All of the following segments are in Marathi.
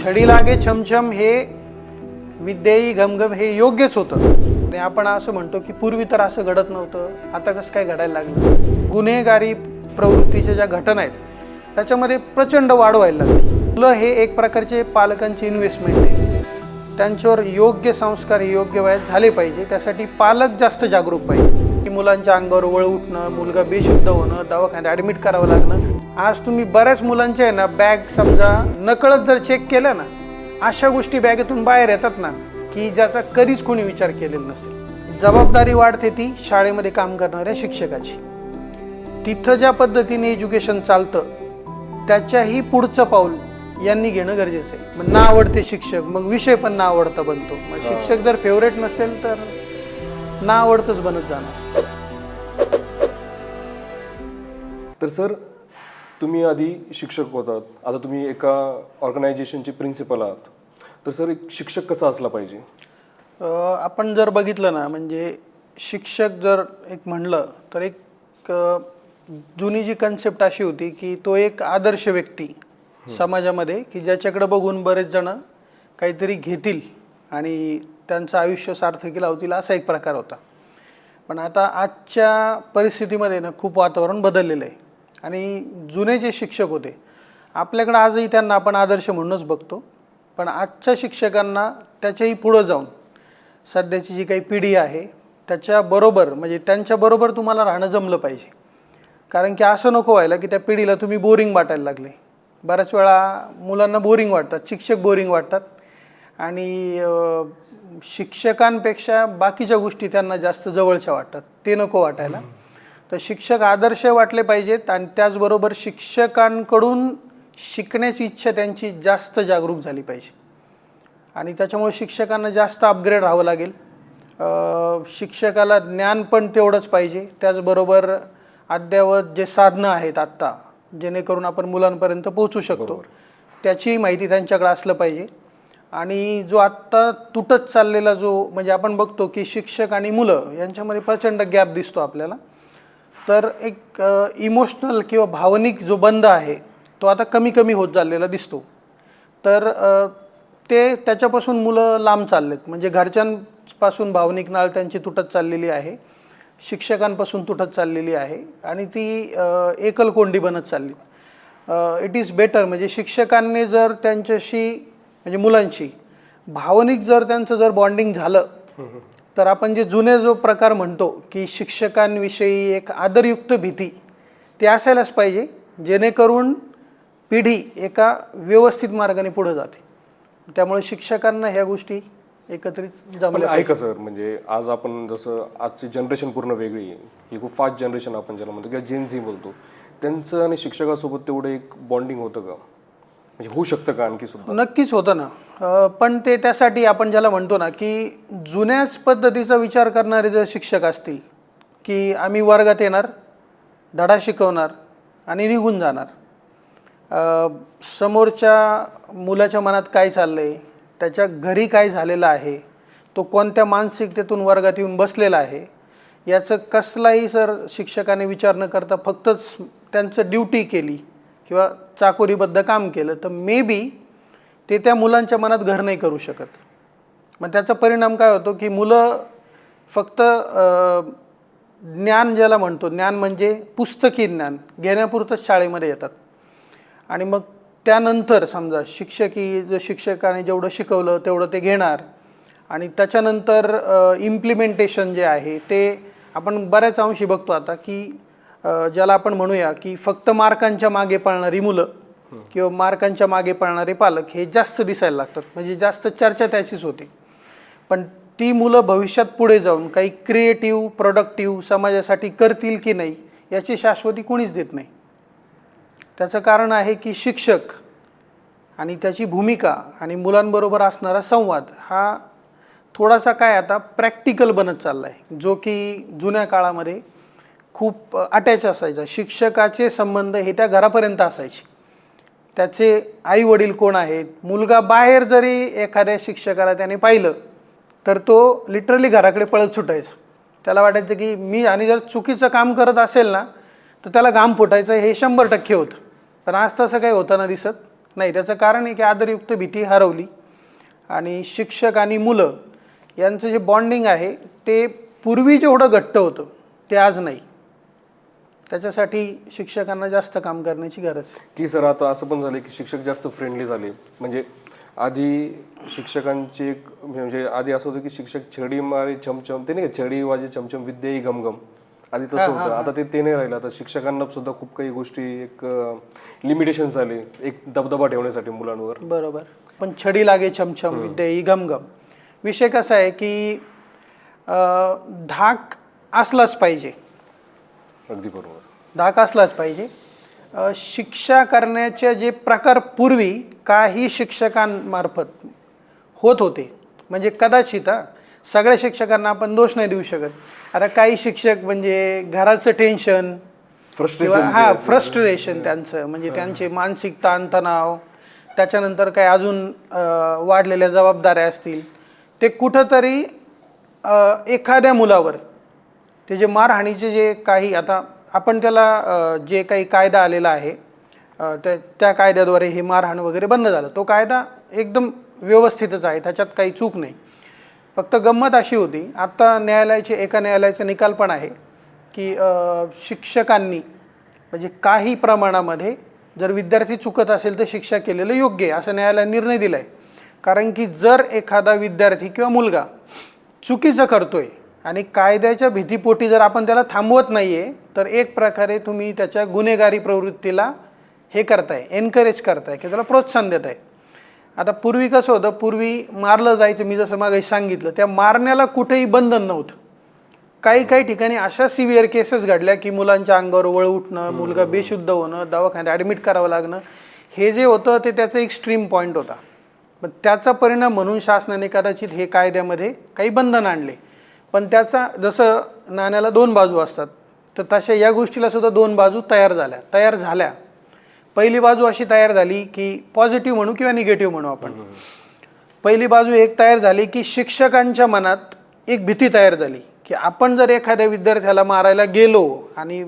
छडी लागे छमछम हे विद्येई घमघम हे योग्यच होतं आणि आपण असं म्हणतो की पूर्वी तर असं घडत नव्हतं, आता कसं काय घडायला लागलं. गुन्हेगारी प्रवृत्तीच्या ज्या घटना आहेत त्याच्यामध्ये प्रचंड वाढ व्हायला लागली. मुलं हे एक प्रकारचे पालकांची इन्व्हेस्टमेंट आहे, त्यांच्यावर योग्य संस्कार योग्य वयात झाले पाहिजे. त्यासाठी पालक जास्त जागरूक पाहिजे. मुलांच्या अंगावर वळ उठणं, मुलगा बेशुद्ध होणं, दवाखान्यात ॲडमिट करावं लागणं. आज तुम्ही बऱ्याच मुलांचे आहे ना बॅग समजा नकळत जर चेक केलं ना, अशा गोष्टी बॅगेतून बाहेर येतात ना की ज्याचा कधीच कोणी विचार केलेला नसेल. जबाबदारी वाढते ती शाळेमध्ये काम करणाऱ्या शिक्षकाची. तिथं ज्या पद्धतीने एज्युकेशन चालतं त्याच्याही पुढचं पाऊल यांनी घेणं गरजेचं आहे. मग ना आवडते शिक्षक, मग विषय पण ना आवडता बनतो. मग शिक्षक जर फेवरेट नसेल तर ना आवडतच बनत जाणार. तर सर, तुम्ही आधी शिक्षक होतात, आता तुम्ही एका ऑर्गनायझेशनचे प्रिन्सिपल आहात. तर सर, एक शिक्षक कसा असला पाहिजे? आपण जर बघितलं ना, म्हणजे शिक्षक जर एक म्हणलं तर एक जुनी जी कन्सेप्ट अशी होती की तो एक आदर्श व्यक्ती समाजामध्ये की ज्याच्याकडे बघून बरेच जण काहीतरी घेतील आणि त्यांचं आयुष्य सार्थकी लावतील, असा एक प्रकार होता. पण आता आजच्या परिस्थितीमध्ये ना खूप वातावरण बदललेलं आहे आणि जुने जे शिक्षक होते आपल्याकडे आजही त्यांना आपण आदर्श म्हणूनच बघतो. पण आजच्या शिक्षकांना त्याच्याही पुढं जाऊन सध्याची जी काही पिढी आहे त्याच्याबरोबर म्हणजे त्यांच्याबरोबर तुम्हाला राहणं जमलं पाहिजे. कारण की असं नको व्हायला की त्या पिढीला तुम्ही बोरिंग वाटायला लागले. बऱ्याच वेळा मुलांना बोरिंग वाटतात, शिक्षक बोरिंग वाटतात आणि शिक्षकांपेक्षा बाकीच्या गोष्टी त्यांना जास्त जवळच्या वाटतात. ते नको वाटायला. तर शिक्षक आदर्श वाटले पाहिजेत आणि त्याचबरोबर शिक्षकांकडून शिकण्याची इच्छा त्यांची जास्त जागरूक झाली पाहिजे आणि त्याच्यामुळे शिक्षकांना जास्त अपग्रेड राहावं लागेल. शिक्षकाला ज्ञान पण तेवढंच पाहिजे, त्याचबरोबर अद्ययावत जे साधनं आहेत आत्ता जेणेकरून आपण मुलांपर्यंत पोहोचू शकतो त्याची माहिती त्यांच्याकडे असलं पाहिजे. आणि जो आत्ता तुटत चाललेला जो म्हणजे आपण बघतो की शिक्षक आणि मुलं यांच्यामध्ये प्रचंड गॅप दिसतो आपल्याला. तर एक इमोशनल किंवा भावनिक जो बंध आहे तो आता कमी कमी होत चाललेला दिसतो. तर त्याच्यापासून मुलं लांब चाललेत. म्हणजे घरच्यांपासून भावनिक नाळ त्यांची तुटत चाललेली आहे, शिक्षकांपासून तुटत चाललेली आहे आणि ती एकलकोंडी बनत चालली. इट इज बेटर म्हणजे शिक्षकांनी जर त्यांच्याशी म्हणजे मुलांशी भावनिक जर त्यांचं जर बॉन्डिंग झालं तर आपण जे जुने जो प्रकार म्हणतो की शिक्षकांविषयी एक आदरयुक्त भीती ती असायलाच पाहिजे, जेणेकरून पिढी एका व्यवस्थित मार्गाने पुढे जाते. त्यामुळे शिक्षकांना ह्या गोष्टी एकत्रित जमल्या. ऐका सर, म्हणजे आज आपण जसं आजची जनरेशन पूर्ण वेगळी आहे, ही खूप फास्ट जनरेशन आपण ज्याला म्हणतो किंवा जेन झी बोलतो, त्यांचं आणि शिक्षकासोबत तेवढं एक बॉन्डिंग होतं का? म्हणजे होऊ शकतं का आणखी सुद्धा? नक्कीच होतं ना. पण ते त्यासाठी आपण ज्याला म्हणतो ना की जुन्याच पद्धतीचा विचार करणारे जर शिक्षक असतील की आम्ही वर्गात येणार, धडा शिकवणार आणि निघून जाणार, समोरच्या मुलाच्या मनात काय चाललं आहे, त्याच्या घरी काय झालेलं आहे, तो कोणत्या मानसिकतेतून वर्गात येऊन बसलेला आहे, याचं कसलाही सर शिक्षकाने विचार न करता फक्तच त्यांचं ड्युटी केली किंवा चाकोरीबद्ध काम केलं तर मे बी ते त्या मुलांच्या मनात घर नाही करू शकत. मग त्याचा परिणाम काय होतो की मुलं फक्त ज्ञान ज्याला म्हणतो, ज्ञान म्हणजे पुस्तकी ज्ञान घेण्यापुरतंच शाळेमध्ये येतात आणि मग त्यानंतर समजा शिक्षकाने जेवढं शिकवलं तेवढं ते घेणार आणि त्याच्यानंतर इम्प्लिमेंटेशन जे आहे ते आपण बऱ्याच अंशी बघतो आता की ज्याला आपण म्हणूया की फक्त मार्कांच्या मागे पळणारी मुलं किंवा मार्कांच्या मागे पळणारे पालक हे जास्त दिसायला लागतात. म्हणजे जास्त चर्चा त्याचीच होते. पण ती मुलं भविष्यात पुढे जाऊन काही क्रिएटिव्ह प्रोडक्टिव्ह समाजासाठी करतील की नाही याची शाश्वती कोणीच देत नाही. त्याचं कारण आहे की शिक्षक आणि त्याची भूमिका आणि मुलांबरोबर असणारा संवाद हा थोडासा काय आता प्रॅक्टिकल बनत चालला आहे, जो की जुन्या काळामध्ये खूप अटॅच असायचा. शिक्षकाचे संबंध हे त्या घरापर्यंत असायचे. त्याचे आई वडील कोण आहेत, मुलगा बाहेर जरी एखाद्या शिक्षकाला त्याने पाहिलं तर तो लिटरली घराकडे पळत सुटायचा. त्याला वाटायचं की मी आणि जर चुकीचं काम करत असेल ना तर त्याला घाम फुटायचं हे 100% होतं. पण आज तसं काही होताना दिसत नाही, त्याचं कारण आहे की आदरयुक्त भीती हरवली आणि शिक्षक आणि मुलं यांचं जे बॉन्डिंग आहे ते पूर्वी जेवढं घट्ट होतं ते आज नाही. त्याच्यासाठी शिक्षकांना जास्त काम करण्याची गरज आहे. की सर आता असं पण झालं की शिक्षक जास्त फ्रेंडली झाले. म्हणजे आधी शिक्षकांची एक म्हणजे आधी असं होतं की शिक्षक छडी मारे छमछम, ते नाही का छडी वाजे छमछम विद्येही घमघम, आधी तसं होतं. आता ते नाही राहिलं. आता शिक्षकांना सुद्धा खूप काही गोष्टी एक लिमिटेशन्स आले एक दबदबा ठेवण्यासाठी मुलांवर. बरोबर. पण छडी लागे छमछम विद्या ही घमघम. विषय कसा आहे की धाक असलाच पाहिजे. अगदी बरोबर. धाक असलाच पाहिजे. शिक्षा करण्याचे जे प्रकार पूर्वी काही शिक्षकांमार्फत होत होते, म्हणजे कदाचित सगळ्या शिक्षकांना आपण दोष नाही देऊ शकत. आता काही शिक्षक म्हणजे घराचं टेन्शन, फ्रस्ट्रेशन त्यांचं, म्हणजे त्यांचे मानसिक ताणतणाव, त्याच्यानंतर काय अजून वाढलेल्या जबाबदाऱ्या असतील, ते कुठंतरी एखाद्या मुलावर ते जे मारहाणीचे जे काही, आता आपण त्याला जे काही कायदा आलेला आहे त्या कायद्याद्वारे हे मारहाण वगैरे बंद झालं. तो कायदा एकदम व्यवस्थितच आहे, त्याच्यात काही चूक नाही. फक्त गंमत अशी होती, आता एका न्यायालयाचा निकाल पण आहे की शिक्षकांनी म्हणजे काही प्रमाणामध्ये जर विद्यार्थी चुकत असेल तर शिक्षा केलेलं योग्य आहे असं न्यायालयाने निर्णय दिला आहे. कारण की जर एखादा विद्यार्थी किंवा मुलगा चुकीचं करतोय आणि कायद्याच्या भीतीपोटी जर आपण त्याला थांबवत नाही आहे तर एक प्रकारे तुम्ही त्याच्या गुन्हेगारी प्रवृत्तीला हे करताय, एनकरेज करताय, की त्याला प्रोत्साहन देत आहे. आता पूर्वी कसं होतं, पूर्वी मारलं जायचं, मी जसं मागे सांगितलं, त्या मारण्याला कुठेही बंधन नव्हतं. काही ठिकाणी अशा सिव्हिअर केसेस घडल्या की मुलांच्या अंगावर वळ उठणं, मुलगा बेशुद्ध होणं, दवाखान्यात ॲडमिट करावं लागणं, हे जे होतं ते त्याचा एक्स्ट्रीम पॉईंट होता. पण त्याचा परिणाम म्हणून शासनाने कदाचित हे कायद्यामध्ये काही बंधन आणले. पण त्याचा जसं नाण्याला दोन बाजू असतात तर तशा या गोष्टीला सुद्धा दोन बाजू तयार झाल्या. पहिली बाजू अशी तयार झाली की पॉझिटिव्ह म्हणू किंवा निगेटिव्ह म्हणू आपण. पहिली बाजू एक तयार झाली की शिक्षकांच्या मनात एक भीती तयार झाली की आपण जर एखाद्या विद्यार्थ्याला मारायला गेलो आणि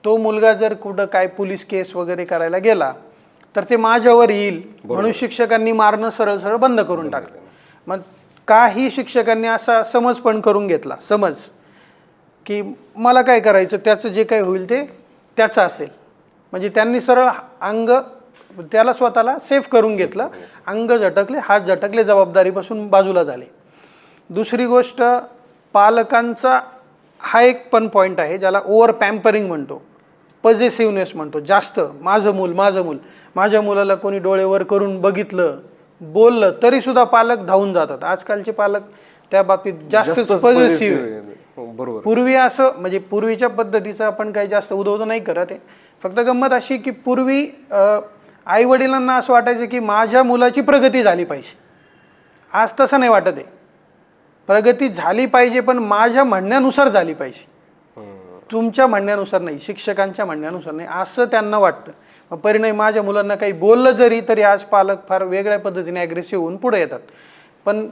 तो मुलगा जर कुठं काय पोलीस केस वगैरे करायला गेला तर ते माझ्यावर येईल, म्हणून शिक्षकांनी मारणं सरळ सरळ बंद करून टाकलं. मग काही शिक्षकांनी असा समज पण करून घेतला, समज की मला काय करायचं, त्याचं जे काही होईल ते त्याचं असेल. म्हणजे त्यांनी सरळ त्याला स्वतःला सेफ करून घेतलं, अंग झटकले, हात झटकले, जबाबदारीपासून बाजूला झाले. दुसरी गोष्ट, पालकांचा हा एक पण पॉईंट आहे ज्याला ओव्हर पॅम्परिंग म्हणतो, पॉझिटिव्हनेस म्हणतो. जास्त माझं मूल, माझ्या मुलाला कोणी डोळेवर करून बघितलं, बोललं तरी सुद्धा पालक धावून जातात. आजकालचे पालक त्या बाबतीत जास्त पॉझिटिव्ह. बरोबर. पूर्वी असं म्हणजे पूर्वीच्या पद्धतीचं आपण काही जास्त उदवतो नाही करत आहे. फक्त गंमत अशी की पूर्वी आई वडिलांना असं वाटायचं की माझ्या मुलाची प्रगती झाली पाहिजे. आज तसं नाही वाटत आहे. प्रगती झाली पाहिजे पण माझ्या म्हणण्यानुसार झाली पाहिजे, तुमच्या म्हणण्यानुसार नाही, शिक्षकांच्या म्हणण्यानुसार नाही, असं त्यांना वाटतं. मग परिणामी माझ्या मुलांना काही बोललं जरी तरी आज पालक फार वेगळ्या पद्धतीने ॲग्रेसिव्ह होऊन पुढे येतात. पण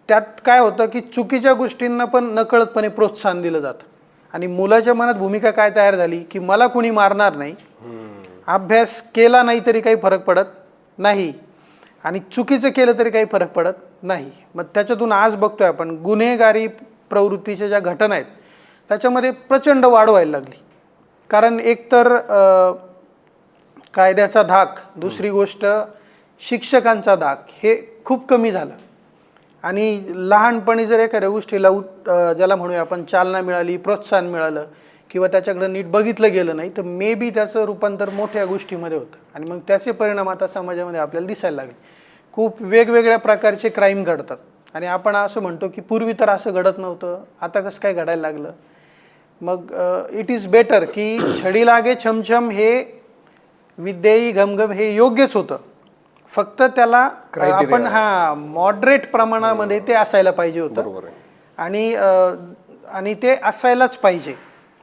त्यात काय होतं की चुकीच्या गोष्टींना पण नकळतपणे प्रोत्साहन दिलं जातं आणि मुलाच्या मनात भूमिका काय तयार झाली की मला कुणी मारणार नाही, अभ्यास केला नाही तरी काही फरक पडत नाही आणि चुकीचं केलं तरी काही फरक पडत नाही. मग त्याच्यातून आज बघतोय आपण गुन्हेगारी प्रवृत्तीच्या ज्या घटना आहेत त्याच्यामध्ये प्रचंड वाढ व्हायला लागली. कारण एकतर कायद्याचा धाक, दुसरी गोष्ट शिक्षकांचा धाक हे खूप कमी झालं आणि लहानपणी जर एखाद्या गोष्टीला ज्याला म्हणूया आपण चालना मिळाली, प्रोत्साहन मिळालं किंवा त्याच्याकडे नीट बघितलं गेलं नाही तर मे बी त्याचं रूपांतर मोठ्या गोष्टीमध्ये होतं आणि मग त्याचे परिणाम आता समाजामध्ये आपल्याला दिसायला लागले. खूप वेगवेगळ्या प्रकारचे क्राईम घडतात आणि आपण असं म्हणतो की पूर्वी तर असं घडत नव्हतं, आता कसं काय घडायला लागलं. मग इट इज बेटर की छडी लागे छमछम हे विद्येई घमघम हे योग्यच होतं, फक्त त्याला आपण मॉडरेट प्रमाणामध्ये ते असायला पाहिजे होतं आणि ते असायलाच पाहिजे.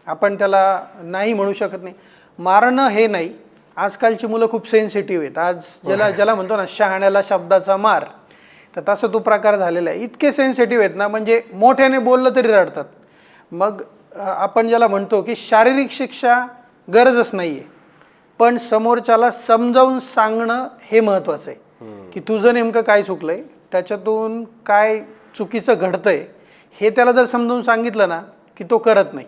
आपण त्याला नाही म्हणू शकत नाही. मारणं हे नाही, आजकालची मुलं खूप सेन्सिटिव्ह आहेत. आज ज्याला म्हणतो ना शहाण्याला शब्दाचा मार, तर तसा तो प्रकार झालेला आहे. इतके सेन्सिटिव्ह आहेत ना, म्हणजे मोठ्याने बोललं तरी रडतात. मग आपण ज्याला म्हणतो की शारीरिक शिक्षा गरजच नाही आहे, पण समोरच्याला समजावून सांगणं हे महत्त्वाचं आहे की तुझं नेमकं काय चुकलंय, त्याच्यातून काय चुकीचं घडतंय हे त्याला जर समजावून सांगितलं ना की तो करत नाही.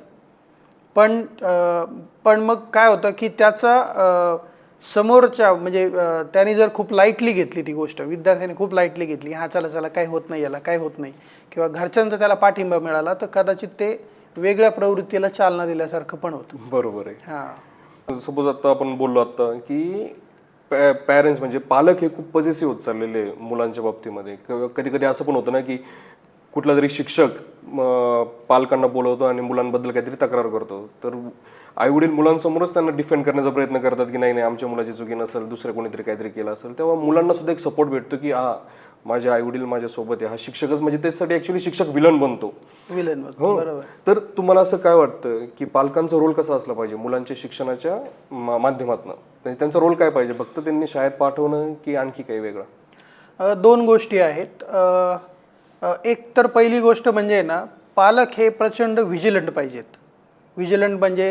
पण मग काय होतं की त्याचा समोरच्या म्हणजे त्याने जर खूप लाईटली घेतली ती गोष्ट, विद्यार्थ्याने खूप लाईटली घेतली, हा चला चला काय होत नाही, याला काय होत नाही, किंवा घरच्यांचा त्याला पाठिंबा मिळाला, तर कदाचित ते वेगळ्या प्रवृत्तीला चालना दिल्यासारखं पण होतं. बरोबर आहे. हां, सपोज आता आपण बोललो आता की पॅरेंट्स म्हणजे पालक हे खूप पॉझिटिव्ह होत चाललेले आहे मुलांच्या बाबतीमध्ये. कधी कधी असं पण होतं ना की कुठला तरी शिक्षक पालकांना बोलवतो आणि मुलांबद्दल काहीतरी तक्रार करतो, तर आईवडील मुलांसमोरच त्यांना डिफेंड करण्याचा प्रयत्न करतात की नाही नाही आमच्या मुलाची चुकी नसेल, दुसऱ्या कोणीतरी काहीतरी केलं असेल. तेव्हा मुलांना सुद्धा एक सपोर्ट भेटतो की हा माझे आईवडील माझ्यासोबत आहे, हा शिक्षकच, म्हणजे त्यासाठी ॲक्च्युली शिक्षक विलन बनतो. विलन हो, बरोबर. तर तुम्हाला असं काय वाटतं की पालकांचा रोल कसा असला पाहिजे मुलांच्या शिक्षणाच्या माध्यमातून? म्हणजे त्यांचा रोल काय पाहिजे, फक्त त्यांनी शाळेत पाठवणं की आणखी काही वेगळं? दोन गोष्टी आहेत. एक तर पहिली गोष्ट म्हणजे ना, पालक हे प्रचंड व्हिजिलंट पाहिजेत. व्हिजिलंट म्हणजे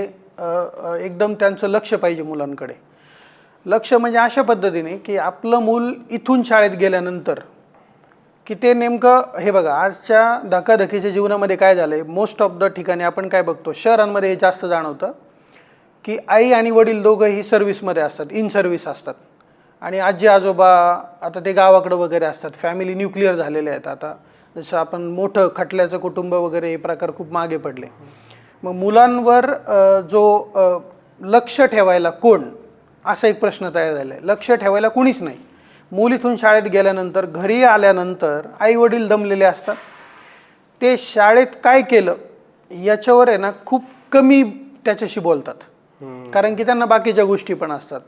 एकदम त्यांचं लक्ष पाहिजे मुलांकडे. लक्ष म्हणजे अशा पद्धतीने की आपलं मूल इथून शाळेत गेल्यानंतर की ते नेमकं, हे बघा आजच्या धकाधकीच्या जीवनामध्ये काय झालं आहे, मोस्ट ऑफ द ठिकाणी आपण काय बघतो, शहरांमध्ये हे जास्त जाणवतं की आई आणि वडील दोघंही सर्व्हिसमध्ये असतात, इन सर्व्हिस असतात, आणि आजी आजोबा आता ते गावाकडं वगैरे असतात, फॅमिली न्यूक्लिअर झालेले आहेत. आता जसं आपण मोठं खटल्याचं कुटुंब वगैरे हे प्रकार खूप मागे पडले. मग मुलांवर जो लक्ष ठेवायला कोण, असा एक प्रश्न तयार झाला आहे. लक्ष ठेवायला कुणीच नाही. मूल इथून शाळेत गेल्यानंतर घरी आल्यानंतर आई वडील दमलेले असतात, ते शाळेत काय केलं याच्यावर आहे ना खूप कमी त्याच्याशी बोलतात, कारण की त्यांना बाकीच्या गोष्टी पण असतात.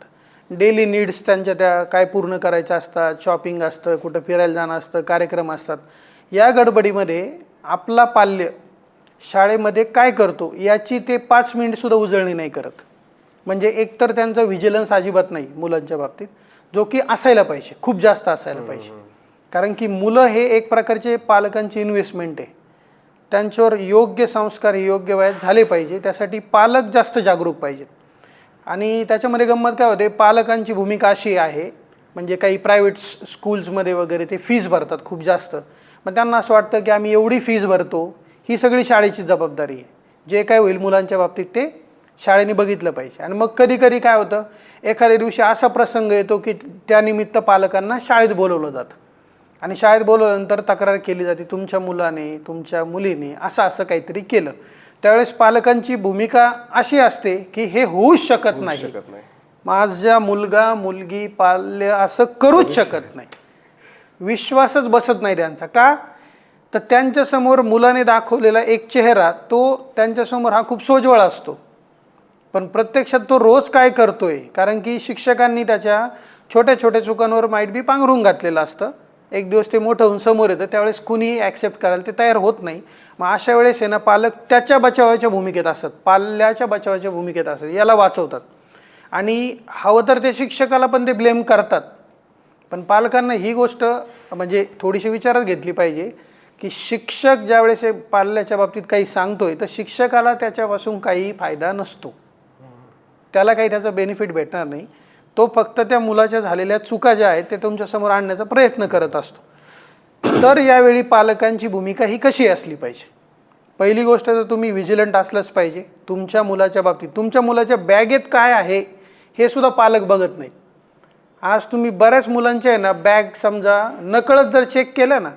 डेली नीड्स त्यांच्या त्या काय पूर्ण करायच्या असतात, शॉपिंग असतं, कुठं फिरायला जाणं असतं, कार्यक्रम असतात. या गडबडीमध्ये आपला पाल्य शाळेमध्ये काय करतो याची ते 5 मिनिटसुद्धा उजळणी नाही करत. म्हणजे एकतर त्यांचं व्हिजिलन्स अजिबात नाही मुलांच्या बाबतीत, जो की असायला पाहिजे, खूप जास्त असायला पाहिजे. कारण की मुलं हे एक प्रकारचे पालकांची इन्व्हेस्टमेंट आहे. त्यांच्यावर योग्य संस्कार योग्य वयात झाले पाहिजे, त्यासाठी पालक जास्त जागरूक पाहिजेत. आणि त्याच्यामध्ये गंमत काय होते, पालकांची भूमिका अशी आहे, म्हणजे काही प्रायव्हेट स्कूल्समध्ये वगैरे ते फीज भरतात खूप जास्त. मग त्यांना असं वाटतं की आम्ही एवढी फीज भरतो, ही सगळी शाळेची जबाबदारी आहे, जे काय होईल मुलांच्या बाबतीत ते शाळेने बघितलं पाहिजे. आणि मग कधी कधी काय होतं, एखाद्या दिवशी असा प्रसंग येतो की त्यानिमित्त पालकांना शाळेत बोलवलं जातं, आणि शाळेत बोलवल्यानंतर तक्रार केली जाते, तुमच्या मुलाने तुमच्या मुलीने असं असं काहीतरी केलं. त्यावेळेस पालकांची भूमिका अशी असते की हे होऊच शकत नाही, माझा मुलगा मुलगी पाल्य असं करूच शकत नाही. विश्वासच बसत नाही त्यांचा. का तर त्यांच्यासमोर मुलाने दाखवलेला एक चेहरा, तो त्यांच्यासमोर हा खूप सोज्वळ असतो, पण प्रत्यक्षात तो रोज काय करतोय, कारण की शिक्षकांनी त्याच्या छोट्या छोट्या चुकांवर माईट बी पांघरून घातलेलं असतं. एक दिवस ते मोठं होऊन समोर येतं, त्यावेळेस कुणीही ॲक्सेप्ट करायला ते तयार होत नाही. मग अशा वेळेस आहे ना, पालक त्याच्या बचावाच्या भूमिकेत असतात, पाल्याच्या बचावाच्या भूमिकेत असतात, याला वाचवतात. आणि हवं तर ते शिक्षकाला पण ते ब्लेम करतात. पण पालकांना ही गोष्ट म्हणजे थोडीशी विचारात घेतली पाहिजे की शिक्षक ज्यावेळेस पाल्याच्या बाबतीत काही सांगतोय, तर शिक्षकाला त्याच्यापासून काही फायदा नसतो, त्याला काही त्याचा बेनिफिट भेटणार नाही. तो फक्त त्या मुलाच्या झालेल्या चुका ज्या आहेत ते तुमच्यासमोर आणण्याचा प्रयत्न करत असतो. तर यावेळी पालकांची भूमिका ही कशी असली पाहिजे? पहिली गोष्ट तर तुम्ही व्हिजिलंट असलंच पाहिजे तुमच्या मुलाच्या बाबतीत. तुमच्या मुलाच्या बॅगेत काय आहे हे सुद्धा पालक बघत नाहीत. आज तुम्ही बऱ्याच मुलांच्या आहे ना बॅग समजा नकळत जर चेक केलं ना,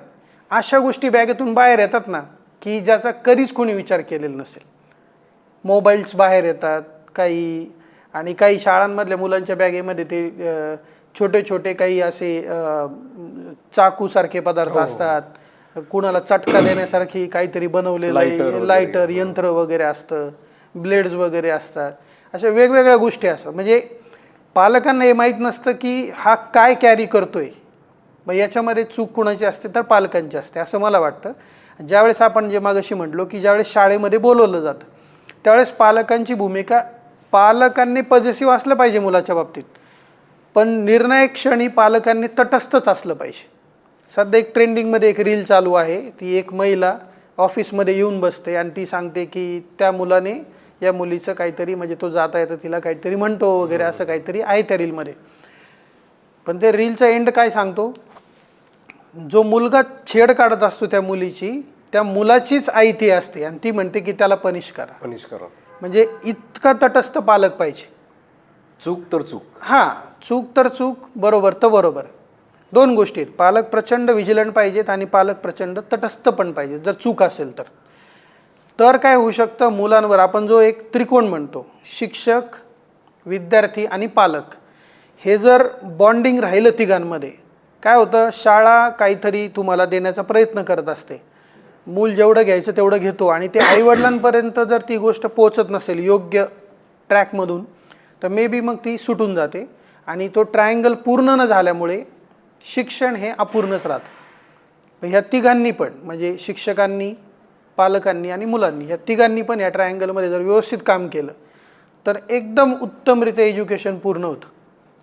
अशा गोष्टी बॅगेतून बाहेर येतात ना की ज्याचा कधीच कोणी विचार केलेला नसेल. मोबाईल्स बाहेर येतात काही, आणि काही शाळांमधल्या मुलांच्या बॅगेमध्ये ते छोटे छोटे काही असे चाकूसारखे पदार्थ असतात, कुणाला चटका देण्यासारखी काहीतरी बनवलेलं लायटर यंत्र वगैरे असतं, ब्लेड्स वगैरे असतात, अशा वेगवेगळ्या गोष्टी असतात. म्हणजे पालकांना हे माहीत नसतं की हा काय कॅरी करतोय. मग याच्यामध्ये चूक कुणाची असते तर पालकांची असते असं मला वाटतं. ज्यावेळेस आपण जे मागाशी म्हटलो की ज्यावेळेस शाळेमध्ये बोलवलं जातं, त्यावेळेस पालकांची भूमिका, पालकांनी पॉझिटिव्ह असलं पाहिजे मुलाच्या बाबतीत, पण निर्णायक क्षणी पालकांनी तटस्थच असलं पाहिजे. सध्या एक ट्रेंडिंगमध्ये एक रील चालू आहे, ती एक महिला ऑफिसमध्ये येऊन बसते आणि ती सांगते की त्या मुलाने या मुलीचं काहीतरी म्हणजे तो जाता येतं तिला काहीतरी म्हणतो वगैरे असं काहीतरी आहे त्या रीलमध्ये. पण ते रीलचा एंड काय सांगतो, जो मुलगा छेड काढत असतो त्या मुलीची, त्या मुलाचीच आई ती असते आणि ती म्हणते की त्याला पनिश करा. म्हणजे इतका तटस्थ पालक पाहिजे. चूक तर चूक, हां, चूक तर चूक, बरोबर तर बरोबर, दोन गोष्टी आहेत. पालक प्रचंड विजिलंट पाहिजेत आणि पालक प्रचंड तटस्थ पण पाहिजेत जर चूक असेल तर. तर काय होऊ शकतं, मुलांवर आपण जो एक त्रिकोण म्हणतो, शिक्षक, विद्यार्थी आणि पालक, हे जर बॉन्डिंग राहिलं तिघांमध्ये, काय होतं, शाळा काहीतरी तुम्हाला देण्याचा प्रयत्न करत असते, मूल जेवढं घ्यायचं तेवढं घेतो आणि ते आईवडिलांपर्यंत जर ती गोष्ट पोचत नसेल योग्य ट्रॅकमधून, तर मे बी मग ती सुटून जाते आणि तो ट्रायंगल पूर्ण न झाल्यामुळे शिक्षण हे अपूर्णच राहतं. ह्या तिघांनी पण म्हणजे शिक्षकांनी, पालकांनी आणि मुलांनी, ह्या तिघांनी पण या ट्रायंगलमध्ये जर व्यवस्थित काम केलं तर एकदम उत्तमरित्या एज्युकेशन पूर्ण होतं.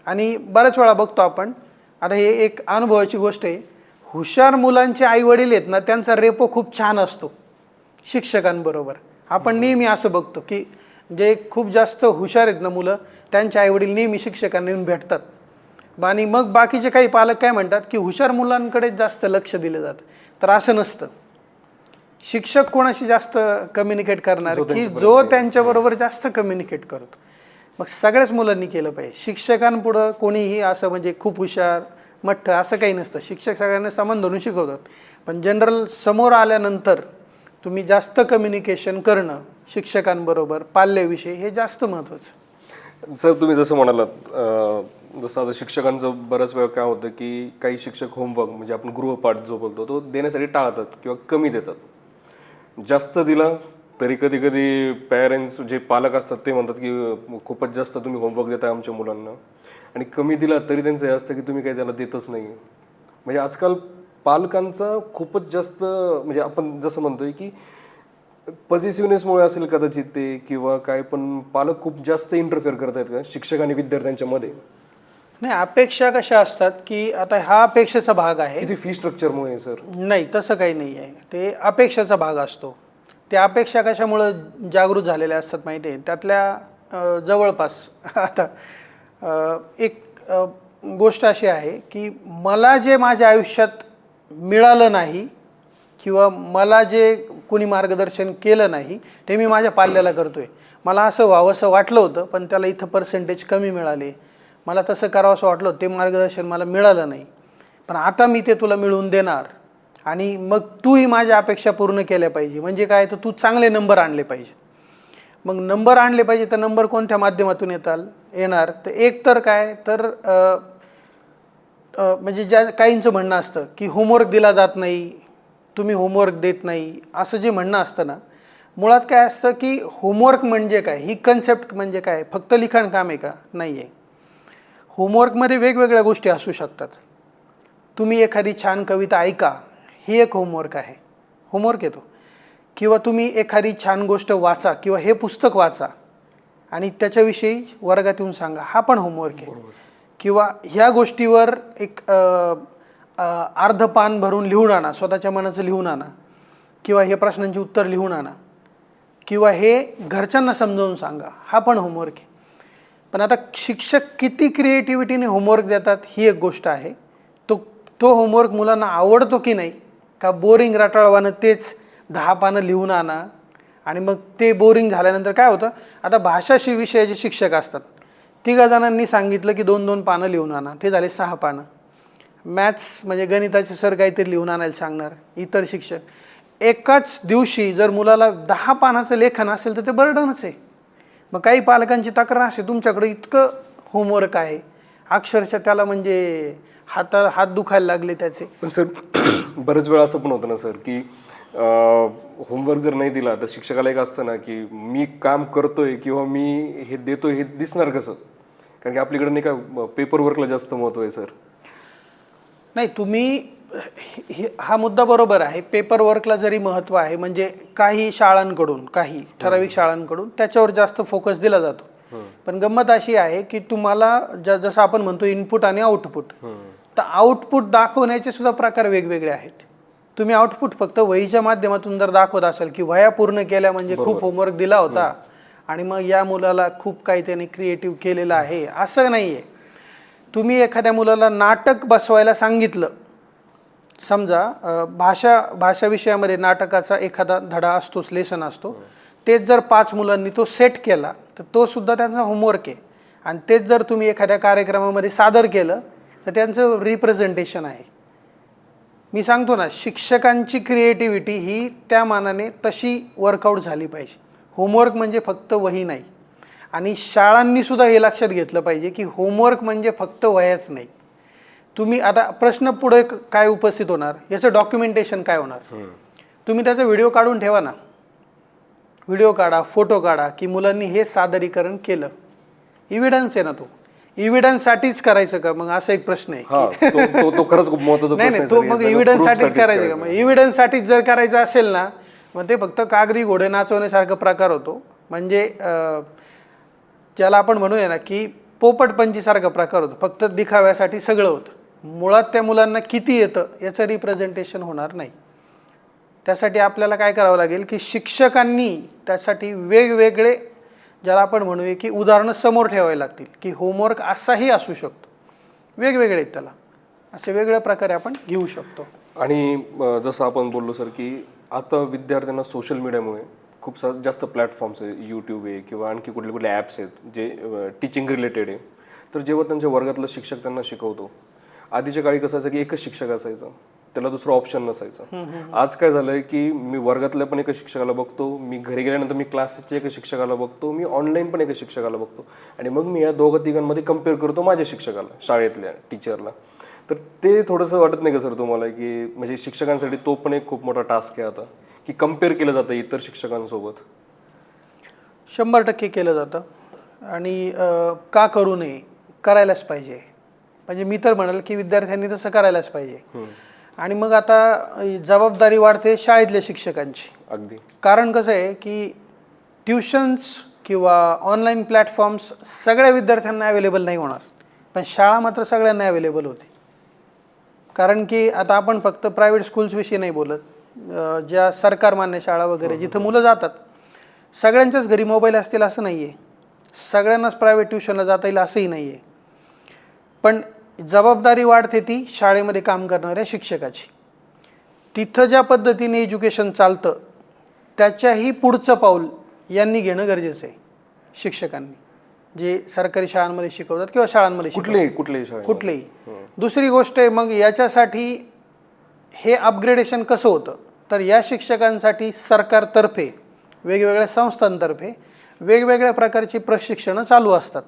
आणि बऱ्याच वेळा बघतो आपण, आता हे एक अनुभवाची गोष्ट आहे, हुशार मुलांचे आईवडील आहेत ना, त्यांचा रेपो खूप छान असतो शिक्षकांबरोबर. आपण नेहमी असं बघतो की जे खूप जास्त हुशार आहेत ना मुलं, त्यांचे आईवडील नेहमी शिक्षकांना येऊन भेटतात. आणि मग बाकीचे काही पालक काय म्हणतात की हुशार मुलांकडे जास्त लक्ष दिलं जातं. तर असं नसतं. शिक्षक कोणाशी जास्त कम्युनिकेट करणार की जो त्यांच्याबरोबर जास्त कम्युनिकेट करतो. मग सगळ्याच मुलांनी केलं पाहिजे. शिक्षकांपुढं कोणीही असं म्हणजे खूप हुशार मठ्ठ असं काही नसतं. शिक्षक सगळ्यांना समान धरून शिकवतात. पण जनरल समोर आल्यानंतर तुम्ही जास्त कम्युनिकेशन करणं शिक्षकांबरोबर, पाल्याविषयी, हे जास्त महत्त्वाचं. सर तुम्ही जसं म्हणालात, जसं आता शिक्षकांचं बऱ्याच वेळ काय होतं की काही शिक्षक होमवर्क म्हणजे आपण गृहपाठ जो बोलतो तो देण्यासाठी टाळतात किंवा कमी देतात. जास्त दिला तरी कधी कधी पॅरेंट्स जे पालक असतात ते म्हणतात की खूपच जास्त तुम्ही होमवर्क देताय आमच्या मुलांना, आणि कमी दिला तरी त्यांचं हे असतं की तुम्ही काही त्याला देतच नाही. म्हणजे आजकाल पालकांचा खूपच जास्त म्हणजे आपण जसं म्हणतोय की पॉझिटिव्हनेसमुळे असेल कदाचित ते, किंवा काय, पण पालक खूप जास्त इंटरफेअर करत आहेत का शिक्षक आणि विद्यार्थ्यांच्या मध्ये? नाही, अपेक्षा कशा असतात की आता हा अपेक्षेचा भाग आहे. किती फी स्ट्रक्चरमुळे सर? नाही, तसं काही नाही आहे. ते अपेक्षेचा भाग असतो. त्या अपेक्षा कशामुळं जागृत झालेल्या असतात माहिती आहे? त्यातल्या जवळपास आता एक गोष्ट अशी आहे की मला जे माझ्या आयुष्यात मिळालं नाही किंवा मला जे कोणी मार्गदर्शन केलं नाही ते मी माझ्या पाल्याला करतोय. मला असं व्हावं असं वाटलं होतं पण त्याला इथं पर्सेंटेज कमी मिळाले, मला तसं करावं असं वाटलं होतं, ते मार्गदर्शन मला मिळालं नाही, पण आता मी ते तुला मिळवून देणार आणि मग तूही माझ्या अपेक्षा पूर्ण केल्या पाहिजे. म्हणजे काय, तर तू चांगले नंबर आणले पाहिजे. मग नंबर आणले पाहिजे तर नंबर कोणत्या माध्यमातून येणार? तर एक तर काय, तर म्हणजे ज्या काहींचं म्हणणं असतं की होमवर्क दिला जात नाही, तुम्ही होमवर्क देत नाही, असं जे म्हणणं असतं ना, मुळात काय असतं की होमवर्क म्हणजे काय, ही कन्सेप्ट म्हणजे काय, फक्त लिखाण काम आहे का? नाही आहे. होमवर्कमध्ये वेगवेगळ्या गोष्टी असू शकतात. तुम्ही एखादी छान कविता ऐका, ही एक होमवर्क आहे, होमवर्क येतो. किंवा तुम्ही एखादी छान गोष्ट वाचा किंवा हे पुस्तक वाचा आणि त्याच्याविषयी वर्गात येऊन सांगा, हा पण होमवर्क आहे. किंवा ह्या गोष्टीवर एक अर्ध पान भरून लिहून आणा, स्वतःच्या मनाचं लिहून आणा, किंवा हे प्रश्नांची उत्तर लिहून आणा, किंवा हे घरच्यांना समजावून सांगा, हा पण होमवर्क आहे. पण आता शिक्षक किती क्रिएटिव्हिटीने होमवर्क देतात ही एक गोष्ट आहे. तो होमवर्क मुलांना आवडतो की नाही, का बोरिंग रटाळवानं तेच 10 पानं लिहून आणा आणि मग ते बोरिंग झाल्यानंतर काय होतं, आता भाषाशी विषयाचे शिक्षक असतात, 3 जणांनी सांगितलं की 2-2 पानं लिहून आणा, ते झाले 6 पानं. मॅथ्स म्हणजे गणिताचे सर काहीतरी लिहून आणायला सांगणार, इतर शिक्षक एकाच दिवशी जर मुलाला 10 पानाचं लेखन असेल तर ते बर्डनच आहे. मग काही पालकांची तक्रार असे, तुमच्याकडे इतकं होमवर्क आहे, अक्षरशः त्याला म्हणजे हात दुखायला लागले त्याचे. पण सर बरेच वेळा असं पण होतं ना सर की होमवर्क जर नाही दिला तर शिक्षकाला एक असतं ना की मी काम करतोय किंवा मी हे देतोय हे दिसणार कसं, कारण की आपल्याकडे नाही का पेपर वर्कला जास्त महत्त्व आहे सर. नाही, तुम्ही हा मुद्दा बरोबर आहे, पेपर वर्कला जरी महत्त्व आहे, म्हणजे काही शाळांकडून, काही ठराविक शाळांकडून त्याच्यावर जास्त फोकस दिला जातो. पण गंमत अशी आहे की तुम्हाला जसं आपण म्हणतो इनपुट आणि आउटपुट, तर आउटपुट दाखवण्याचे सुद्धा प्रकार वेगवेगळे आहेत. तुम्ही आउटपुट फक्त वहीच्या माध्यमातून जर दाखवत असाल की वह्या पूर्ण केल्या म्हणजे खूप होमवर्क दिला होता आणि मग या मुलाला खूप काही त्याने क्रिएटिव्ह केलेलं आहे असं नाही आहे. तुम्ही एखाद्या मुलाला नाटक बसवायला सांगितलं, समजा भाषा विषयामध्ये नाटकाचा एखादा धडा असतोच, लेसन असतो, तेच जर 5 मुलांनी तो सेट केला तर तो सुद्धा त्यांचा होमवर्क आहे. आणि तेच जर तुम्ही एखाद्या कार्यक्रमामध्ये सादर केलं तर त्यांचं रिप्रेझेंटेशन आहे. मी सांगतो ना, शिक्षकांची क्रिएटिव्हिटी ही त्या मानाने तशी वर्कआउट झाली पाहिजे. होमवर्क म्हणजे फक्त वही नाही. आणि शाळांनी सुद्धा हे लक्षात घेतलं पाहिजे की होमवर्क म्हणजे फक्त वह्याच नाही. तुम्ही आता प्रश्न पुढे काय उपस्थित होणार, याचं डॉक्युमेंटेशन काय होणार. तुम्ही त्याचा व्हिडिओ काढून ठेवा ना, व्हिडिओ काढा, फोटो काढा की मुलांनी हे सादरीकरण केलं. इव्हिडन्स आहे ना, तो इव्हिडन्ससाठीच करायचं का मग, असा एक प्रश्न आहे. तो खरंच खूप महत्त्वाचा नाही नाही, तो मग इव्हिडन्ससाठीच करायचं का. मग इव्हिडन्ससाठीच जर करायचं असेल ना, मग ते फक्त कागदी घोडे नाचवण्यासारखा प्रकार होतो. म्हणजे ज्याला आपण म्हणूया ना की पोपटपंचीसारखा प्रकार होतो, फक्त दिखाव्यासाठी सगळं होतं. मुळात त्या मुलांना किती येतं याचं रिप्रेझेंटेशन होणार नाही. त्यासाठी आपल्याला काय करावं लागेल की शिक्षकांनी त्यासाठी वेगवेगळे, ज्याला आपण म्हणूया की उदाहरणं समोर ठेवावी लागतील की होमवर्क असाही असू शकतो, वेगवेगळे आहेत त्याला, असे वेगळ्या प्रकारे आपण घेऊ शकतो. आणि जसं आपण बोललो सर की आता विद्यार्थ्यांना सोशल मीडियामुळे खूप जास्त प्लॅटफॉर्म्स आहे, यूट्यूब आहे किंवा आणखी कुठले कुठले ॲप्स आहेत जे टीचिंग रिलेटेड आहे. तर जेव्हा त्यांच्या वर्गातला शिक्षक त्यांना शिकवतो, आधीच्या काळी कसं असायचं की एकच शिक्षक असायचा, त्याला दुसरं ऑप्शन नसायचं. आज काय झालंय की मी वर्गातल्या पण एका शिक्षकाला बघतो, मी घरी गेल्यानंतर मी क्लासच्या एका शिक्षकाला बघतो, मी ऑनलाईन पण एका शिक्षकाला बघतो, आणि मग मी या दोघं तिघांमध्ये कम्पेअर करतो माझ्या शिक्षकाला, शाळेतल्या टीचरला. तर ते थोडंसं वाटत नाही का सर तुम्हाला की म्हणजे शिक्षकांसाठी तो पण एक खूप मोठा टास्क आहे आता, की कम्पेअर केलं जातं इतर शिक्षकांसोबत? 100% केलं जातं. आणि का करू नये, करायलाच पाहिजे. म्हणजे मी तर म्हणाल की विद्यार्थ्यांनी तसं करायलाच पाहिजे. आणि मग आता जबाबदारी वाढते शाळेतल्या शिक्षकांची. अगदी. कारण कसं आहे की ट्युशन्स किंवा ऑनलाईन प्लॅटफॉर्म्स सगळ्या विद्यार्थ्यांना अवेलेबल नाही होणार, पण शाळा मात्र सगळ्यांना अवेलेबल होते. कारण की आता आपण फक्त प्रायव्हेट स्कूल्सविषयी नाही बोलत, ज्या सरकार मान्य शाळा वगैरे जिथं मुलं जातात, सगळ्यांच्याच घरी मोबाईल असतील असं नाही आहे, सगळ्यांनाच प्रायव्हेट ट्युशनला जाता येईल असंही नाही आहे. पण जबाबदारी वाढते ती शाळेमध्ये काम करणाऱ्या शिक्षकाची. तिथं ज्या पद्धतीने एज्युकेशन चालतं त्याच्याही पुढचं पाऊल यांनी घेणं गरजेचं आहे शिक्षकांनी, जे सरकारी शाळांमध्ये शिकवतात किंवा शाळांमध्ये कुठलेही. दुसरी गोष्ट आहे, मग याच्यासाठी हे अपग्रेडेशन कसं होतं, तर या शिक्षकांसाठी सरकारतर्फे वेगवेगळ्या संस्थांतर्फे वेगवेगळ्या प्रकारची प्रशिक्षणं चालू असतात.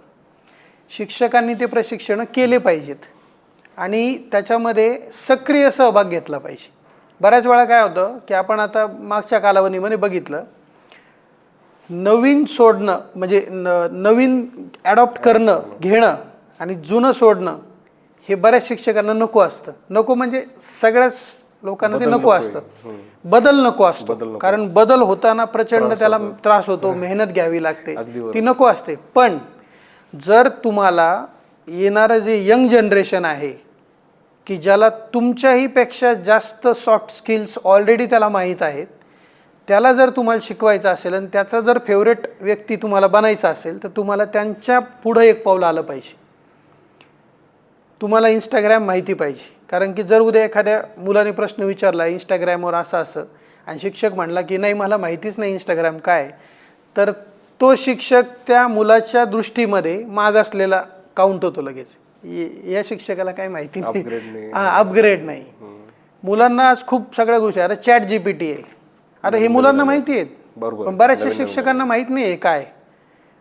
शिक्षकांनी ते प्रशिक्षणं केले पाहिजेत आणि त्याच्यामध्ये सक्रिय सहभाग घेतला पाहिजे. बऱ्याच वेळा काय होतं की आपण आता मागच्या कालावधीमध्ये बघितलं, नवीन सोडणं म्हणजे नवीन ॲडॉप्ट करणं, घेणं आणि जुनं सोडणं हे बऱ्याच शिक्षकांना नको असतं. नको म्हणजे सगळ्याच लोकांना ते नको असतं. बदल नको असतो, कारण बदल होताना प्रचंड त्याला त्रास होतो, मेहनत घ्यावी लागते, ती नको असते. पण जर तुम्हाला येणारं जे यंग जनरेशन आहे की ज्याला तुमच्याही पेक्षा जास्त सॉफ्ट स्किल्स ऑलरेडी त्याला माहीत आहेत, त्याला जर तुम्हाला शिकवायचं असेल आणि त्याचा जर फेवरेट व्यक्ती तुम्हाला बनायचा असेल तर तुम्हाला त्यांच्या पुढं एक पाऊल आलं पाहिजे. तुम्हाला इंस्टाग्राम माहिती पाहिजे, कारण की जर उद्या एखाद्या मुलाने प्रश्न विचारला इंस्टाग्रामवर असं असं आणि शिक्षक म्हणला की नाही मला माहितीच नाही इंस्टाग्राम काय, तर तो शिक्षक त्या मुलाच्या दृष्टीमध्ये मागासलेला काउंट होतो लगेच. या शिक्षकाला काय माहिती नाही, अपग्रेड नाही. मुलांना आज खूप सगळ्या गोष्टी, आता चॅट जीपीटी आहे, आता हे मुलांना माहिती आहेत, पण बऱ्याचशा शिक्षकांना माहीत नाही आहे काय.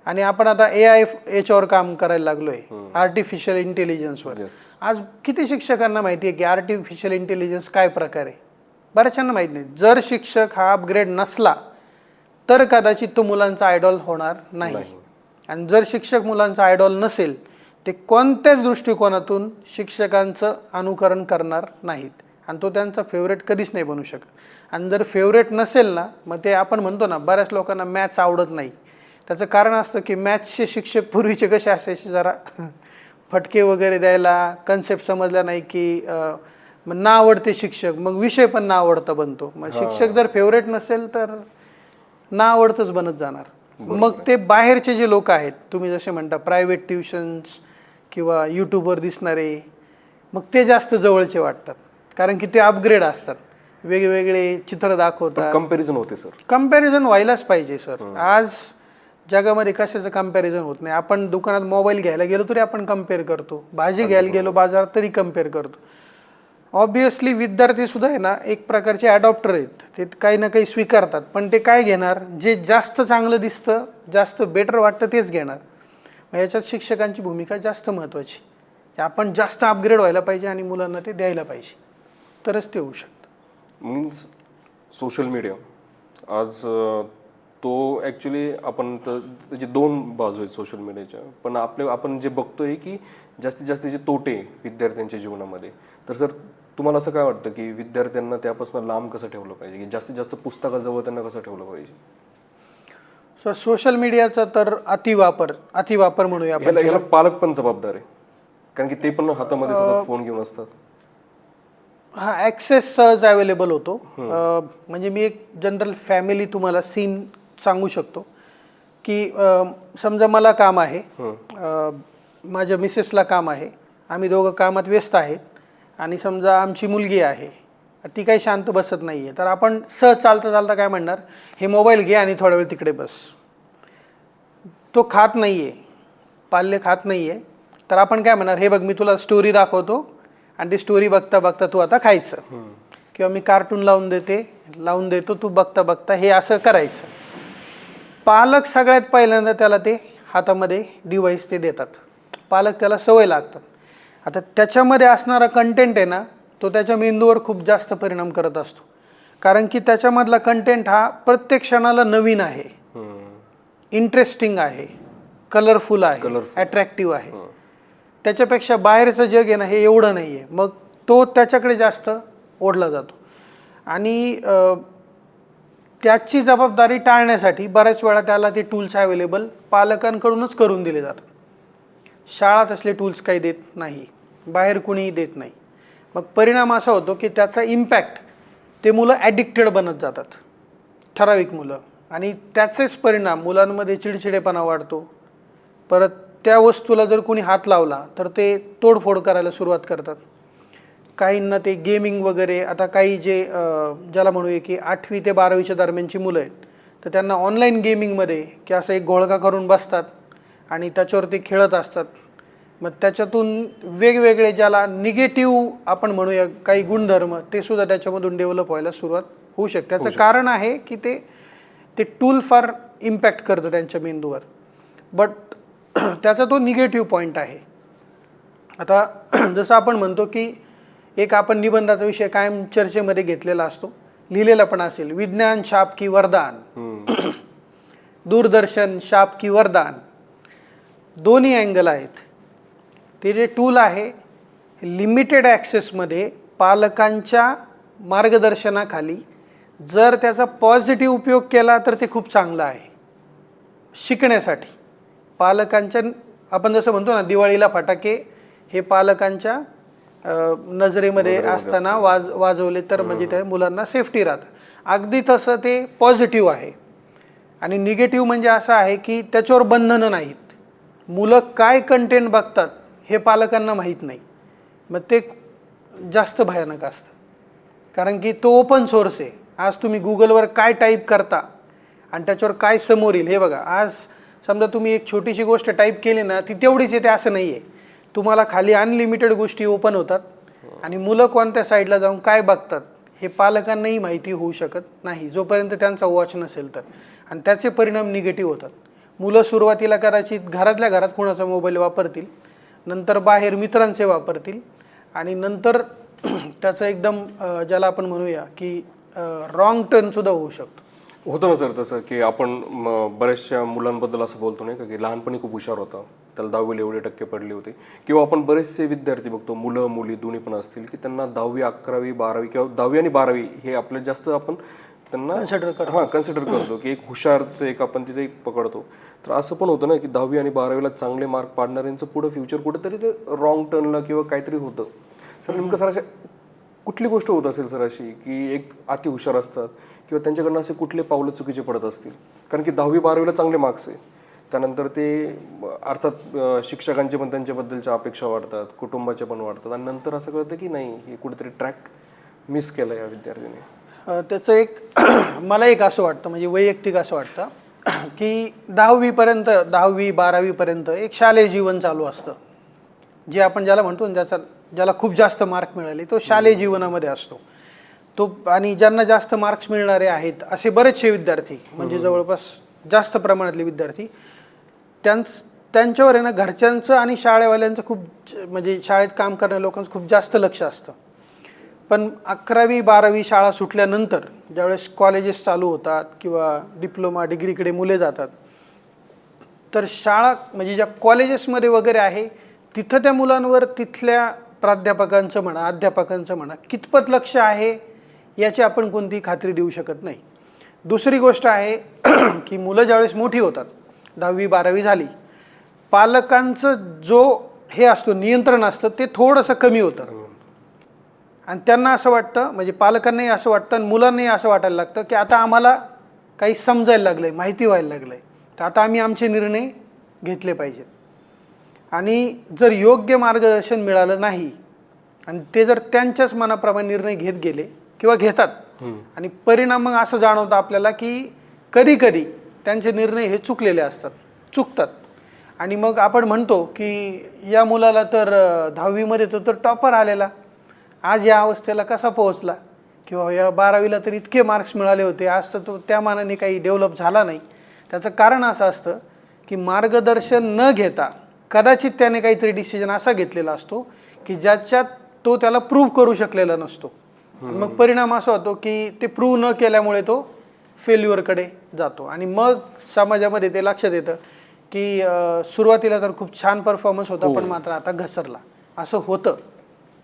आणि आपण आता AI याच्यावर काम करायला लागलोय, आर्टिफिशियल इंटेलिजन्सवर. आज किती शिक्षकांना माहिती आहे की आर्टिफिशियल इंटेलिजन्स काय प्रकार आहे, बऱ्याचशांना माहीत नाही. जर शिक्षक हा अपग्रेड नसला तर कदाचित तो मुलांचा आयडॉल होणार नाही. आणि जर शिक्षक मुलांचा आयडॉल नसेल, ते कोणत्याच दृष्टिकोनातून शिक्षकांचं अनुकरण करणार नाहीत आणि तो त्यांचा फेवरेट कधीच नाही बनू शकत. आणि जर फेवरेट नसेल ना, मग ते आपण म्हणतो ना, बऱ्याच लोकांना मॅथ्स आवडत नाही. त्याचं कारण असतं की मॅथ्सचे शिक्षक पूर्वीचे कसे असायचे, जरा फटके वगैरे द्यायला, कन्सेप्ट समजला नाही की मग ना आवडते शिक्षक, मग विषय पण ना आवडता बनतो. मग शिक्षक जर फेवरेट नसेल तर ना आवडतंच बनत जाणार. मग ते बाहेरचे जे लोक आहेत, तुम्ही जसे म्हणता प्रायव्हेट ट्युशन्स किंवा यूट्यूबवर दिसणारे, मग ते जास्त जवळचे वाटतात, कारण की ते अपग्रेड असतात, वेगवेगळे चित्र दाखवतात. कंपॅरिझन होते सर. कंपॅरिझन व्हायलाच पाहिजे सर. आज जगामध्ये कशाचं कंपॅरिझन होत नाही. आपण दुकानात मोबाईल घ्यायला गेलो तरी आपण कम्पेअर करतो, भाजी घ्यायला गेलो बाजारात तरी कम्पेअर करतो. ऑब्विसली विद्यार्थी सुद्धा आहे ना एक प्रकारचे ॲडॉप्टर आहेत, ते काही ना काही स्वीकारतात, पण ते काय घेणार, जे जास्त चांगलं दिसतं, जास्त बेटर वाटतं तेच घेणार. मग याच्यात शिक्षकांची भूमिका जास्त महत्त्वाची. आपण जास्त अपग्रेड व्हायला पाहिजे आणि मुलांना ते द्यायला पाहिजे, तरच ते होऊ शकतं. मीन्स सोशल मीडिया आज तो ॲक्च्युली आपण तर त्याचे दोन बाजू आहेत सोशल मीडियाच्या, पण आपण जे बघतोय की जास्तीत जास्त जे तोटे विद्यार्थ्यांच्या जीवनामध्ये, तर सर तुम्हाला असं काय वाटतं की विद्यार्थ्यांना त्यापासून लांब कसं ठेवलं पाहिजे, की जास्तीत जास्त पुस्तकाजवळ त्यांना कसं ठेवलं पाहिजे? सर सोशल मीडियाचा तर अतिवापर म्हणूया आपण. ह्याला पालक पण जबाबदार आहे, कारण की ते पण हातामध्ये सतत फोन घेऊन असतात. हा, ॲक्सेस सहज अवेलेबल होतो. म्हणजे मी एक जनरल फॅमिली तुम्हाला सीन सांगू शकतो की समजा मला काम आहे, माझ्या मिसेसला काम आहे, आम्ही दोघं कामात व्यस्त आहेत, आणि समजा आमची मुलगी आहे, ती काही शांत बसत नाही आहे, तर आपण सहज चालता चालता काय म्हणणार, हे मोबाईल घे आणि थोडा वेळ तिकडे बस. तो खात नाही आहे, पाल्य खात नाही आहे, तर आपण काय म्हणणार, हे बघ मी तुला स्टोरी दाखवतो आणि ती स्टोरी बघता बघता तू आता खायचं, किंवा मी कार्टून लावून देतो, तू बघता बघता हे असं करायचं. पालक सगळ्यात पहिल्यांदा त्याला ते हातामध्ये डिव्हाइस ते देतात, पालक त्याला सवय लागतात. आता त्याच्यामध्ये असणारा कंटेंट आहे ना, तो त्याच्या मेंदूवर खूप जास्त परिणाम करत असतो, कारण की त्याच्यामधला कंटेंट हा प्रत्येक क्षणाला नवीन आहे, इंटरेस्टिंग आहे, कलरफुल आहे, अट्रॅक्टिव्ह आहे. त्याच्यापेक्षा बाहेरचं जग आहे ना हे एवढं नाही आहे, मग तो त्याच्याकडे जास्त ओढला जातो. आणि त्याची जबाबदारी टाळण्यासाठी बऱ्याच वेळा त्याला ते टूल्स अवेलेबल पालकांकडूनच करून दिले जातात. शाळा तसले टूल्स काही देत नाही, बाहेर कुणीही देत नाही. मग परिणाम असा होतो की त्याचा इम्पॅक्ट, ते मुलं ॲडिक्टेड बनत जातात, ठराविक मुलं, आणि त्याचेच परिणाम मुलांमध्ये चिडचिडेपणा वाढतो. परत त्या वस्तूला जर कोणी हात लावला तर ते तोडफोड करायला सुरुवात करतात. काहींना ते गेमिंग वगैरे, आता काही जे ज्याला म्हणूया की 8वी ते 12वीच्या दरम्यानची मुलं आहेत, तर त्यांना ऑनलाईन गेमिंगमध्ये की असं एक घोळका करून बसतात आणि त्याच्यावर ते खेळत असतात. मग त्याच्यातून वेगवेगळे ज्याला निगेटिव्ह आपण म्हणूया काही गुणधर्म, ते सुद्धा त्याच्यामधून डेव्हलप व्हायला सुरुवात होऊ शकते. त्याचं कारण आहे की ते टूल फार इम्पॅक्ट करतं त्यांच्या मेंदूवर, बट त्याचा तो निगेटिव्ह पॉईंट आहे. आता जसं आपण म्हणतो की एक आपण निबंधाचा विषय कायम चर्चेमध्ये घेतलेला असतो, लिहिलेला पण असेल, विज्ञान शाप की वरदान, दूरदर्शन शाप की वरदान, दोन्ही अँगल आहेत. ते जे टूल आहे लिमिटेड ॲक्सेसमध्ये पालकांच्या मार्गदर्शनाखाली जर त्याचा पॉझिटिव्ह उपयोग केला तर ते खूप चांगलं आहे शिकण्यासाठी. पालकांच्या, आपण जसं म्हणतो ना दिवाळीला फटाके, हे पालकांच्या नजरेमध्ये असताना वाजवले तर म्हणजे त्या मुलांना सेफ्टी राहतं. अगदी तसं ते पॉझिटिव्ह आहे. आणि निगेटिव्ह म्हणजे असं आहे की त्याच्यावर बंधनं नाहीत, मुलं काय कंटेंट बघतात हे पालकांना माहीत नाही. मग ते जास्त भयानक असतं, कारण की तो ओपन सोर्स आहे. आज तुम्ही गुगलवर काय टाईप करता आणि त्याच्यावर काय समोर येईल हे बघा. आज समजा तुम्ही एक छोटीशी गोष्ट टाईप केली ना, ती तेवढीच येते असं नाही आहे. तुम्हाला खाली अनलिमिटेड गोष्टी ओपन होतात, आणि मुलं कोणत्या साईडला जाऊन काय बघतात हे पालकांनाही माहिती होऊ शकत नाही जोपर्यंत त्यांचा वॉच नसेल तर. आणि त्याचे परिणाम निगेटिव्ह होतात. मुलं सुरुवातीला कदाचित घरातल्या घरात कोणाचा मोबाईल वापरतील, नंतर बाहेर मित्रांचे वापरतील, आणि नंतर त्याचं एकदम ज्याला आपण म्हणूया की रॉंग टर्नसुद्धा होऊ शकतो. होतं ना सर तसं, की आपण बऱ्याचशा मुलांबद्दल असं बोलतो नाही का, की लहानपणी खूप हुशार होता, त्याला 10वीला एवढे टक्के पडले होते. किंवा आपण बरेचसे विद्यार्थी बघतो, मुलं मुली दोन्ही पण असतील, की त्यांना 10वी 11वी 12वी किंवा 10वी आणि 12वी हे आपल्या जास्त आपण त्यांना कन्सिडर करतो की एक हुशारचं एक आपण तिथे एक पकडतो. तर असं पण होतं ना की 10वी आणि 12वीला चांगले मार्क पाडणाऱ्यांचं पुढं फ्युचर कुठेतरी ते रॉंग टर्नला किंवा काहीतरी होतं. सर नेमकं सर अशा कुठली गोष्ट होत असेल सर अशी की एक अति हुशार असतात किंवा त्यांच्याकडनं असे कुठले पावलं चुकीचे पडत असतील? कारण की 10वी-12वीला चांगले मार्क्स आहे, त्यानंतर ते अर्थात शिक्षकांचे पण त्यांच्याबद्दलच्या अपेक्षा वाढतात, कुटुंबाच्या पण वाढतात, आणि नंतर असं कळतं की नाही, हे कुठेतरी ट्रॅक मिस केला या विद्यार्थ्याने. त्याचं एक मला एक असं वाटतं, म्हणजे वैयक्तिक असं वाटतं की 10वीपर्यंत 10वी-12वीपर्यंत एक शालेय जीवन चालू असतं, जे आपण ज्याला म्हणतो ना, ज्याला खूप जास्त मार्क मिळाले तो शालेय जीवनामध्ये असतो तो. आणि ज्यांना जास्त मार्क्स मिळणारे आहेत असे बरेचसे विद्यार्थी, म्हणजे जवळपास जास्त प्रमाणातले विद्यार्थी, त्यांच्यावर आहे ना घरच्यांचं आणि शाळेवाल्यांचं खूप, म्हणजे शाळेत काम करणाऱ्या लोकांचं खूप जास्त लक्ष असतं. पण 11वी-12वी शाळा सुटल्यानंतर ज्यावेळेस कॉलेजेस चालू होतात किंवा डिप्लोमा डिग्रीकडे मुले जातात, तर शाळा म्हणजे ज्या कॉलेजेसमध्ये वगैरे आहे तिथं त्या मुलांवर तिथल्या प्राध्यापकांचं म्हणा, अध्यापकांचं म्हणा, कितपत लक्ष आहे याची आपण कोणतीही खात्री देऊ शकत नाही. दुसरी गोष्ट आहे की मुलं ज्यावेळेस मोठी होतात, 10वी-12वी झाली, पालकांचं जो हे असतो नियंत्रण असतं ते थोडंसं कमी होतं. आणि त्यांना असं वाटतं, म्हणजे पालकांनाही असं वाटतं आणि मुलांनाही असं वाटायला लागतं की आता आम्हाला काही समजायला लागलं आहे, माहिती व्हायला लागलं आहे, तर आता आम्ही आमचे निर्णय घेतले पाहिजेत. आणि जर योग्य मार्गदर्शन मिळालं नाही आणि ते जर त्यांच्याच मनाप्रमाणे निर्णय घेत गेले किंवा घेतात आणि परिणाम मग असं जाणवतं आपल्याला की कधी कधी त्यांचे निर्णय हे चुकतात. आणि मग आपण म्हणतो की या मुलाला तर 10वीमध्ये तर टॉपर आलेला, आज या अवस्थेला कसा पोहोचला, किंवा या 12वीला तर इतके मार्क्स मिळाले होते, आज तर तो त्या मानाने काही डेव्हलप झाला नाही. त्याचं कारण असं असतं की मार्गदर्शन न घेता कदाचित त्याने काहीतरी डिसिजन असा घेतलेला असतो की ज्याच्यात तो त्याला प्रूव्ह करू शकलेला नसतो. मग परिणाम असा होतो की ते प्रूव्ह न केल्यामुळे तो फेल्युअरकडे जातो. आणि मग समाजामध्ये ते लक्षात येतं की सुरुवातीला तर खूप छान परफॉर्मन्स होता, पण मात्र आता घसरला, असं होतं.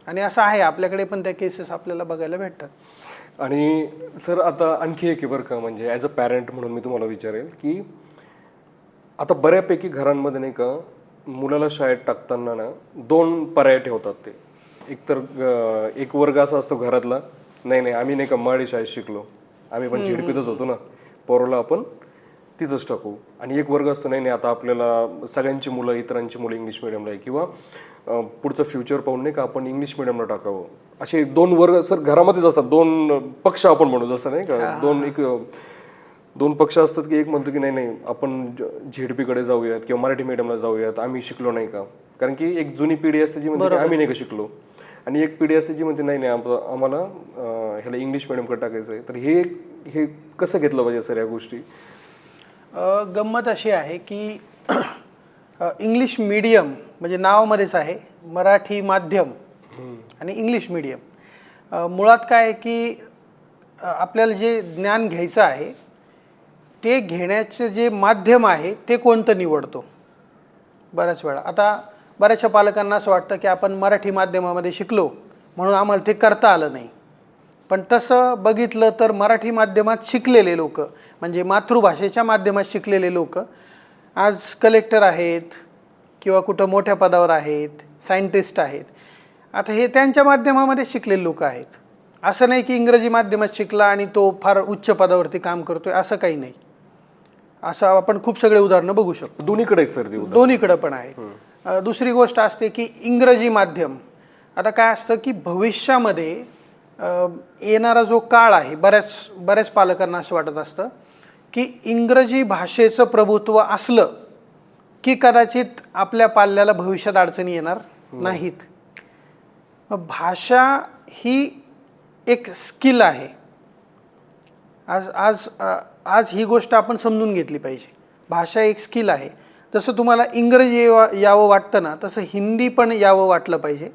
आणि असं आहे, आपल्याकडे पण त्या केसेस आपल्याला बघायला भेटतात. आणि सर आता आणखी एक बरं का, म्हणजे ॲज अ पॅरेंट म्हणून मी तुम्हाला विचारेल की आता बऱ्यापैकी घरांमध्ये नाही का मुलाला शाळेत टाकताना ना 2 पर्याय ठेवतात. ते एकतर एक वर्ग असा असतो घरातला, नाही आम्ही नाही का मराठी शाळेत शिकलो, आम्ही पण झेडपीतच होतो ना, पोराला आपण तिथंच टाकू. आणि एक वर्ग असतो, नाही आता आपल्याला सगळ्यांची मुलं, इतरांची मुलं इंग्लिश मिडियमला आहे, किंवा पुढचं फ्युचर पाहून नाही का आपण इंग्लिश मिडियमला टाकावं. असे 2 वर्ग सर घरामध्येच असतात, 2 पक्ष आपण म्हणू, जसं नाही का 2 पक्ष असतात की एक म्हणतो की नाही आपण झेडपीकडे जाऊयात किंवा मराठी मीडियमला जाऊयात, आम्ही शिकलो नाही का. कारण की एक जुनी पिढी असते जी म्हणते की आम्ही नाही का शिकलो, आणि एक पिढी असते जी म्हणते नाही आम्हाला ह्याला इंग्लिश मिडियमकडे टाकायचं आहे. तर हे कसं घेतलं पाहिजे सर या गोष्टी? गंमत अशी आहे की इंग्लिश मीडियम म्हणजे नावामध्येच आहे, मराठी माध्यम आणि इंग्लिश मीडियम. मुळात काय आहे की आपल्याला जे ज्ञान घ्यायचं आहे ते घेण्याचं जे माध्यम आहे ते कोणतं निवडतो. बऱ्याच वेळा आता बऱ्याचशा पालकांना असं वाटतं की आपण मराठी माध्यमामध्ये शिकलो म्हणून आम्हाला ते करता आलं नाही. पण तसं बघितलं तर मराठी माध्यमात शिकलेले लोक, म्हणजे मातृभाषेच्या माध्यमात शिकलेले लोक आज कलेक्टर आहेत किंवा कुठं मोठ्या पदावर आहेत, सायंटिस्ट आहेत. आता हे त्यांच्या माध्यमामध्ये शिकलेले लोक आहेत. असं नाही की इंग्रजी माध्यमात शिकला आणि तो फार उच्च पदावरती काम करतोय, असं काही नाही. असं आपण खूप सगळे उदाहरणं बघू शकतो. दोन्हीकडे आहेत सर, दोन्हीकडे पण आहेत. दुसरी गोष्ट असते की इंग्रजी माध्यम, आता काय असतं की भविष्यामध्ये येणारा जो काळ आहे, बऱ्याच पालकांना असं वाटत असतं की इंग्रजी भाषेचं प्रभुत्व असलं की कदाचित आपल्या पाल्याला भविष्यात अडचणी येणार नाहीत. भाषा ही एक स्किल आहे. आज ही गोष्ट आपण समजून घेतली पाहिजे. भाषा एक स्किल आहे. जसं तुम्हाला इंग्रजी यावं वाटतं ना, तसं हिंदी पण यावं वाटलं पाहिजे,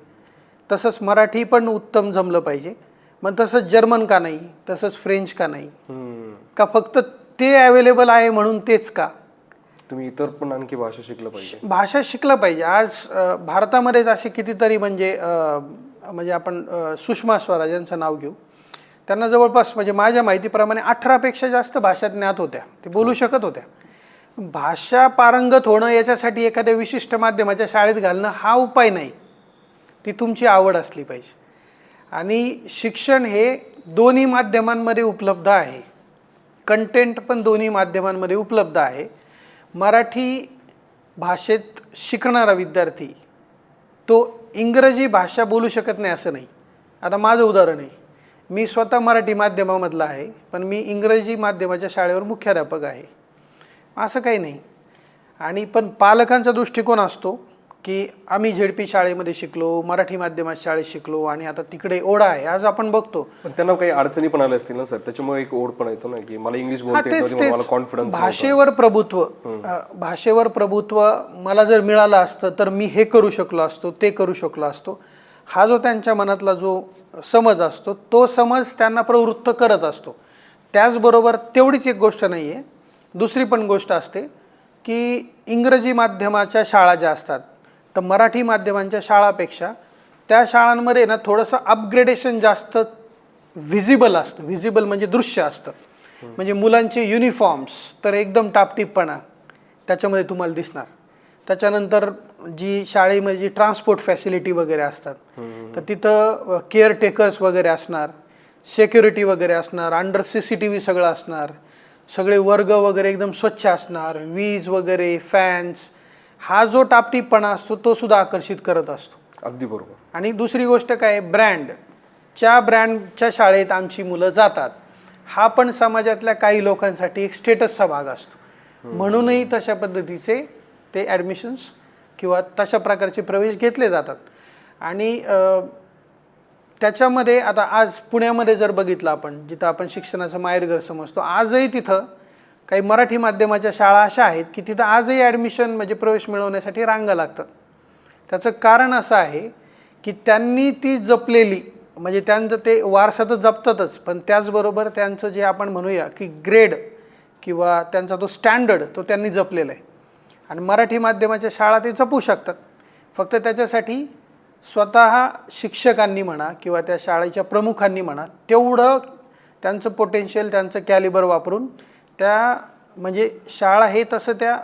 तसंच मराठी पण उत्तम जमलं पाहिजे. मग तसंच जर्मन का नाही, तसंच फ्रेंच का नाही, का फक्त ते अवेलेबल आहे म्हणून तेच का? तुम्ही इतर पण आणखी भाषा शिकलं पाहिजे. भाषा शिकलं पाहिजे. आज भारतामध्येच असे कितीतरी म्हणजे आपण सुषमा स्वराज यांचं नाव घेऊ, त्यांना जवळपास म्हणजे माझ्या माहितीप्रमाणे 18पेक्षा जास्त भाषा ज्ञात होत्या, ते बोलू शकत होत्या. भाषा पारंगत होणं याच्यासाठी एखाद्या विशिष्ट माध्यमाच्या शाळेत घालणं हा उपाय नाही, ती तुमची आवड असली पाहिजे. आणि शिक्षण हे दोन्ही माध्यमांमध्ये उपलब्ध आहे, कंटेंट पण दोन्ही माध्यमांमध्ये उपलब्ध आहे. मराठी भाषेत शिकणारा विद्यार्थी तो इंग्रजी भाषा बोलू शकत नाही असं नाही. आता माझं उदाहरण आहे, मी स्वतः मराठी माध्यमामधला आहे, पण मी इंग्रजी माध्यमाच्या शाळेवर मुख्याध्यापक आहे, असं काही नाही. आणि पण पालकांचा दृष्टिकोन असतो की आम्ही झेडपी शाळेमध्ये शिकलो, मराठी माध्यमात शाळेत शिकलो आणि आता तिकडे ओढा आहे. आज आपण बघतो पण त्यांना काही अडचणी पण आल्या असतील ना सर, त्याच्यामुळे एक ओढ पण येतो ना की मला इंग्लिश बोलता येत नव्हती, मला कॉन्फिडन्स भाषेवर प्रभुत्व मला जर मिळालं असतं तर मी हे करू शकलो असतो, ते करू शकलो असतो. हा जो त्यांच्या मनातला जो समज असतो तो समज त्यांना प्रवृत्त करत असतो. त्याचबरोबर तेवढीच एक गोष्ट नाही आहे, दुसरी पण गोष्ट असते की इंग्रजी माध्यमाच्या शाळा ज्या असतात तर मराठी माध्यमांच्या शाळापेक्षा त्या शाळांमध्ये ना थोडंसं अपग्रेडेशन जास्त व्हिजिबल असतं. व्हिजिबल म्हणजे दृश्य असतं. म्हणजे मुलांचे युनिफॉर्म्स तर एकदम टापटीपपणा त्याच्यामध्ये तुम्हाला दिसणार. त्याच्यानंतर जी शाळेमध्ये जी ट्रान्सपोर्ट फॅसिलिटी वगैरे असतात तर तिथं केअरटेकर्स वगैरे असणार, सेक्युरिटी वगैरे असणार, अंडर CCTV सगळं असणार, सगळे वर्ग वगैरे एकदम स्वच्छ असणार, वीज वगैरे, फॅन्स. हा जो टापटीपणा असतो तो सुद्धा आकर्षित करत असतो. अगदी बरोबर. आणि दुसरी गोष्ट काय, ब्रँडच्या शाळेत आमची मुलं जातात, हा पण समाजातल्या काही लोकांसाठी एक स्टेटसचा भाग असतो. म्हणूनही तशा पद्धतीचे ते ॲडमिशन्स किंवा तशा प्रकारचे प्रवेश घेतले जातात. आणि त्याच्यामध्ये आता आज पुण्यामध्ये जर बघितलं आपण, जिथं आपण शिक्षणाचं माहेरघर समजतो, आजही तिथं काही मराठी माध्यमाच्या शाळा अशा आहेत की तिथं आजही ॲडमिशन म्हणजे प्रवेश मिळवण्यासाठी रांगा लागतात. त्याचं कारण असं आहे की त्यांनी ती जपलेली, म्हणजे त्यांचं ते वारसा तर जपतातच, पण त्याचबरोबर त्यांचं जे आपण म्हणूया की ग्रेड किंवा त्यांचा तो स्टँडर्ड तो त्यांनी जपलेला आहे. आणि मराठी माध्यमाच्या शाळा ते जपू शकतात. फक्त त्याच्यासाठी स्वतः शिक्षकांनी म्हणा किंवा त्या शाळेच्या प्रमुखांनी म्हणा तेवढं त्यांचं पोटेन्शियल, त्यांचं कॅलिबर वापरून त्या म्हणजे शाळा हे तसं त्या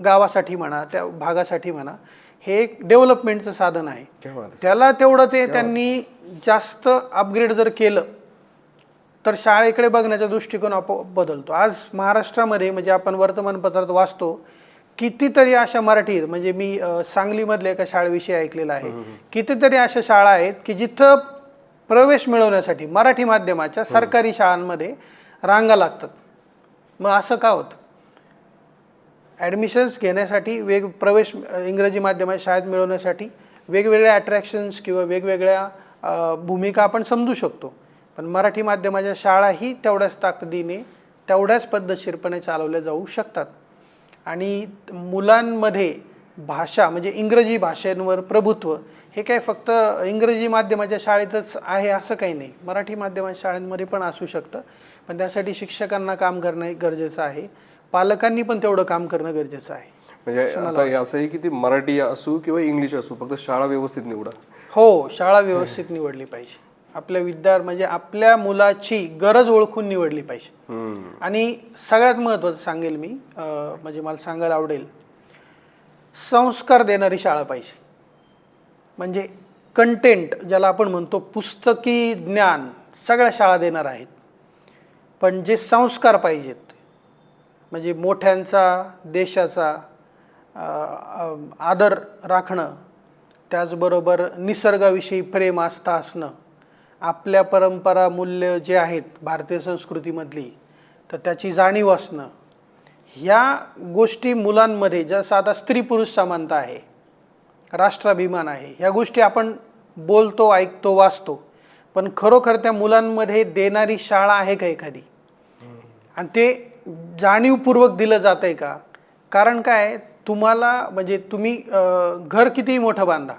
गावासाठी म्हणा, त्या भागासाठी म्हणा, हे एक डेव्हलपमेंटचं साधन आहे. त्याला तेवढं ते त्यांनी जास्त अपग्रेड जर केलं तर शाळेकडे बघण्याचा दृष्टिकोन आपोआप बदलतो. आज महाराष्ट्रामध्ये म्हणजे आपण वर्तमानपत्रात वाचतो कितीतरी अशा मराठी, म्हणजे मी सांगलीमधल्या एका शाळेविषयी ऐकलेलं आहे, कितीतरी अशा शाळा आहेत की जिथं प्रवेश मिळवण्यासाठी मराठी माध्यमाच्या सरकारी शाळांमध्ये रांगा लागतात. मग असं का होतं? ॲडमिशन्स घेण्यासाठी प्रवेश इंग्रजी माध्यमाच्या शाळेत मिळवण्यासाठी वेगवेगळ्या अट्रॅक्शन्स किंवा वेगवेगळ्या भूमिका आपण समजू शकतो. पण मराठी माध्यमाच्या शाळाही तेवढ्याच ताकदीने, तेवढ्याच पद्धतशीरपणे चालवल्या जाऊ शकतात. आणि मुलांमध्ये भाषा म्हणजे इंग्रजी भाषेंवर प्रभुत्व हे काय फक्त इंग्रजी माध्यमाच्या शाळेतच आहे असं काही नाही, मराठी माध्यमाच्या शाळांमध्ये पण असू शकतं. पण त्यासाठी शिक्षकांना काम करणं गरजेचं आहे, पालकांनी पण तेवढं काम करणं गरजेचं आहे. म्हणजे आता हे असं आहे की ती मराठी असू किंवा इंग्लिश असू, फक्त शाळा व्यवस्थित निवडा. हो, शाळा व्यवस्थित निवडली पाहिजे. आपल्या म्हणजे आपल्या मुलाची गरज ओळखून निवडली पाहिजे. आणि सगळ्यात महत्त्वाचं सांगेल मी, म्हणजे मला सांगायला आवडेल, संस्कार देणारी शाळा पाहिजे. म्हणजे कंटेंट ज्याला आपण म्हणतो, पुस्तकी ज्ञान सगळ्या शाळा देणार आहेत, पण जे संस्कार पाहिजेत म्हणजे मोठ्यांचा, देशाचा आदर राखणं, त्याचबरोबर निसर्गाविषयी प्रेम आस्था असणं, आपल्या परंपरा मूल्य जे आहेत भारतीय संस्कृतीमधली तर त्याची जाणीव असणं, ह्या गोष्टी मुलांमध्ये, जसं आता स्त्री पुरुष समानता आहे, राष्ट्राभिमान आहे, ह्या गोष्टी आपण बोलतो, ऐकतो, वाचतो, पण खरोखर त्या मुलांमध्ये देणारी शाळा आहे का एखादी? आणि ते जाणीवपूर्वक दिलं जात आहे का? कारण काय, तुम्हाला म्हणजे तुम्ही घर कितीही मोठं बांधा,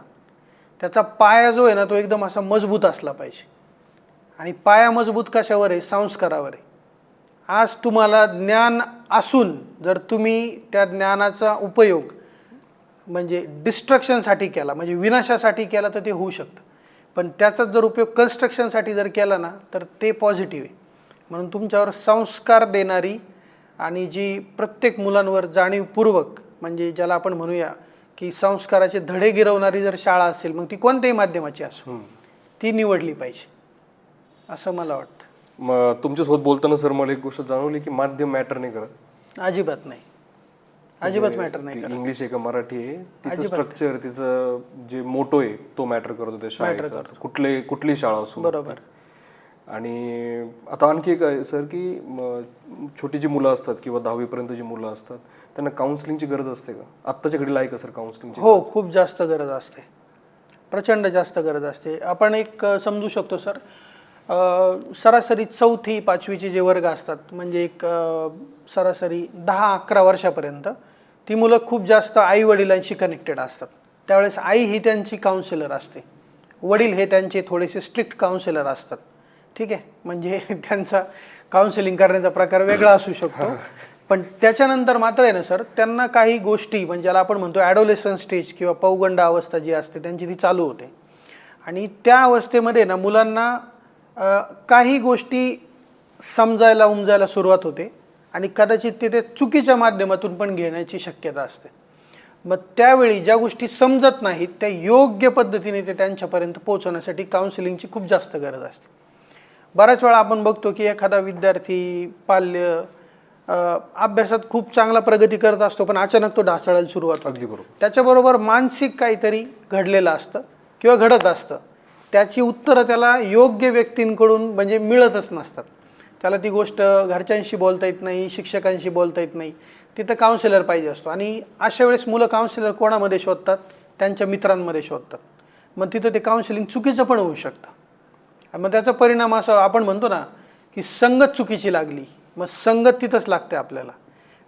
त्याचा पाया जो आहे ना तो एकदम असा मजबूत असला पाहिजे. आणि पाया मजबूत कशावर आहे? संस्कारावर आहे. आज तुम्हाला ज्ञान असून जर तुम्ही त्या ज्ञानाचा उपयोग म्हणजे डिस्ट्रक्शनसाठी केला, म्हणजे विनाशासाठी केला, तर ते होऊ शकतं. पण त्याचाच जर उपयोग कन्स्ट्रक्शनसाठी जर केला ना तर ते पॉझिटिव्ह आहे. म्हणून तुमच्यावर संस्कार देणारी आणि जी प्रत्येक मुलांवर जाणीवपूर्वक, म्हणजे ज्याला आपण म्हणूया की संस्काराचे धडे गिरवणारी जर शाळा असेल, मग ती कोणत्याही माध्यमाची असो, ती निवडली पाहिजे असं मला वाटतं. मग तुमच्यासोबत बोलताना सर मला एक गोष्ट जाणवली की माध्यम मॅटर नाही करत. अजिबात नाही, अजिबात मॅटर नाही करत. इंग्लिश आहे का मराठी आहे, तिचं स्ट्रक्चर, तिचं जे मोटो आहे तो मॅटर करतो त्या शाळेचा, कुठली शाळा असो. बरोबर. आणि आता आणखी एक आहे सर की छोटी जी मुलं असतात किंवा 10वी पर्यंत जी मुलं असतात त्यांना काउन्सिलिंगची गरज असते का आत्ताच्या घडीला, आहे का सर काउन्सिलिंगची? हो, खूप जास्त गरज असते, प्रचंड जास्त गरज असते. आपण एक समजू शकतो सर, सरासरी 4थी 5वीचे जे वर्ग असतात म्हणजे एक सरासरी 10-11 वर्षापर्यंत ती मुलं खूप जास्त आई वडिलांशी कनेक्टेड असतात. त्यावेळेस आई ही त्यांची काउन्सिलर असते, वडील हे त्यांचे थोडेसे स्ट्रिक्ट काउन्सिलर असतात. ठीक आहे, म्हणजे त्यांचा काउन्सिलिंग करण्याचा प्रकार वेगळा असू शकतो. पण त्याच्यानंतर मात्र आहे ना सर, त्यांना काही गोष्टी म्हणजे ज्याला आपण म्हणतो ॲडोलेसन स्टेज किंवा पौगंड अवस्था जी असते त्यांची ती चालू होते. आणि त्या अवस्थेमध्ये ना मुलांना काही गोष्टी समजायला उमजायला सुरुवात होते आणि कदाचित ते चुकीच्या माध्यमातून पण घेण्याची शक्यता असते. मग त्यावेळी ज्या गोष्टी समजत नाहीत त्या योग्य पद्धतीने ते त्यांच्यापर्यंत पोहोचवण्यासाठी काउन्सिलिंगची खूप जास्त गरज असते. बऱ्याच वेळा आपण बघतो की एखादा विद्यार्थी पाल्य अभ्यासात खूप चांगला प्रगती करत असतो पण अचानक तो ढासळायला सुरुवात होते. अगदी बरोबर. त्याच्याबरोबर मानसिक काहीतरी घडलेलं असतं किंवा घडत असतं, त्याची उत्तरं त्याला योग्य व्यक्तींकडून म्हणजे मिळतच नसतात. त्याला ती गोष्ट घरच्यांशी बोलता येत नाही, शिक्षकांशी बोलता येत नाही, तिथं काउन्सिलर पाहिजे असतो. आणि अशा वेळेस मुलं काउन्सिलर कोणामध्ये शोधतात? त्यांच्या मित्रांमध्ये शोधतात. मग तिथं ते काउन्सिलिंग चुकीचं पण होऊ शकतं. मग त्याचा परिणाम असं आपण म्हणतो ना की संगत चुकीची लागली, मग संगत तिथंच लागते आपल्याला.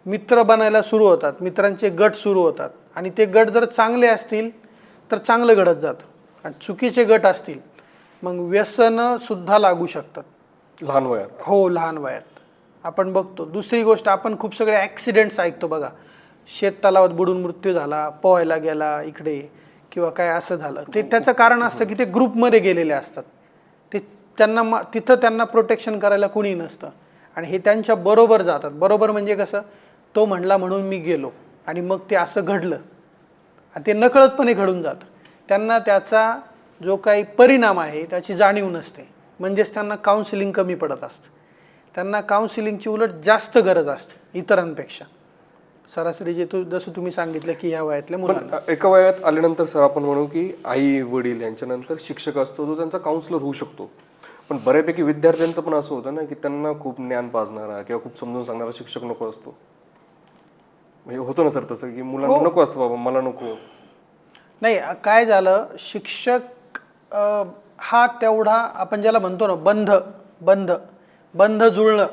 मित्र बनायला सुरू होतात, मित्रांचे गट सुरू होतात आणि ते गट जर चांगले असतील तर चांगलं घडत जातं आणि चुकीचे गट असतील मग व्यसनं सुद्धा लागू शकतात लहान वयात. हो, लहान वयात आपण बघतो. दुसरी गोष्ट, आपण खूप सगळे ॲक्सिडेंट्स ऐकतो बघा, शेततलावात बुडून मृत्यू झाला, पोहायला गेला इकडे किंवा काय असं झालं. ते त्याचं कारण असतं की ते ग्रुपमध्ये गेलेले असतात, ते त्यांना तिथं त्यांना प्रोटेक्शन करायला कुणी नसतं आणि हे त्यांच्या बरोबर जातात. बरोबर म्हणजे कसं, तो म्हणला म्हणून मी गेलो आणि मग ते असं घडलं आणि ते नकळतपणे घडून जातं. त्यांना त्याचा जो काही परिणाम आहे त्याची जाणीव नसते, म्हणजेच त्यांना काउन्सिलिंग कमी पडत असतं. त्यांना काउन्सिलिंगची उलट जास्त गरज असते इतरांपेक्षा. सरासरी जसं तुम्ही सांगितलं की ह्या वयातल्या मुलांना एका वयात आल्यानंतर सर आपण म्हणू की आई वडील यांच्यानंतर शिक्षक असतो, तो त्यांचा काउन्सिलर होऊ शकतो. पण बऱ्यापैकी विद्यार्थ्यांचं पण असं होतं ना की त्यांना खूप ज्ञान पाजणारा किंवा खूप समजून सांगणारा शिक्षक नको असतो. म्हणजे होतं ना सर तसं की मुलांना नको असतं, बाबा मला नको. नाही, काय झालं, शिक्षक हा तेवढा आपण ज्याला म्हणतो ना बंध जुळणं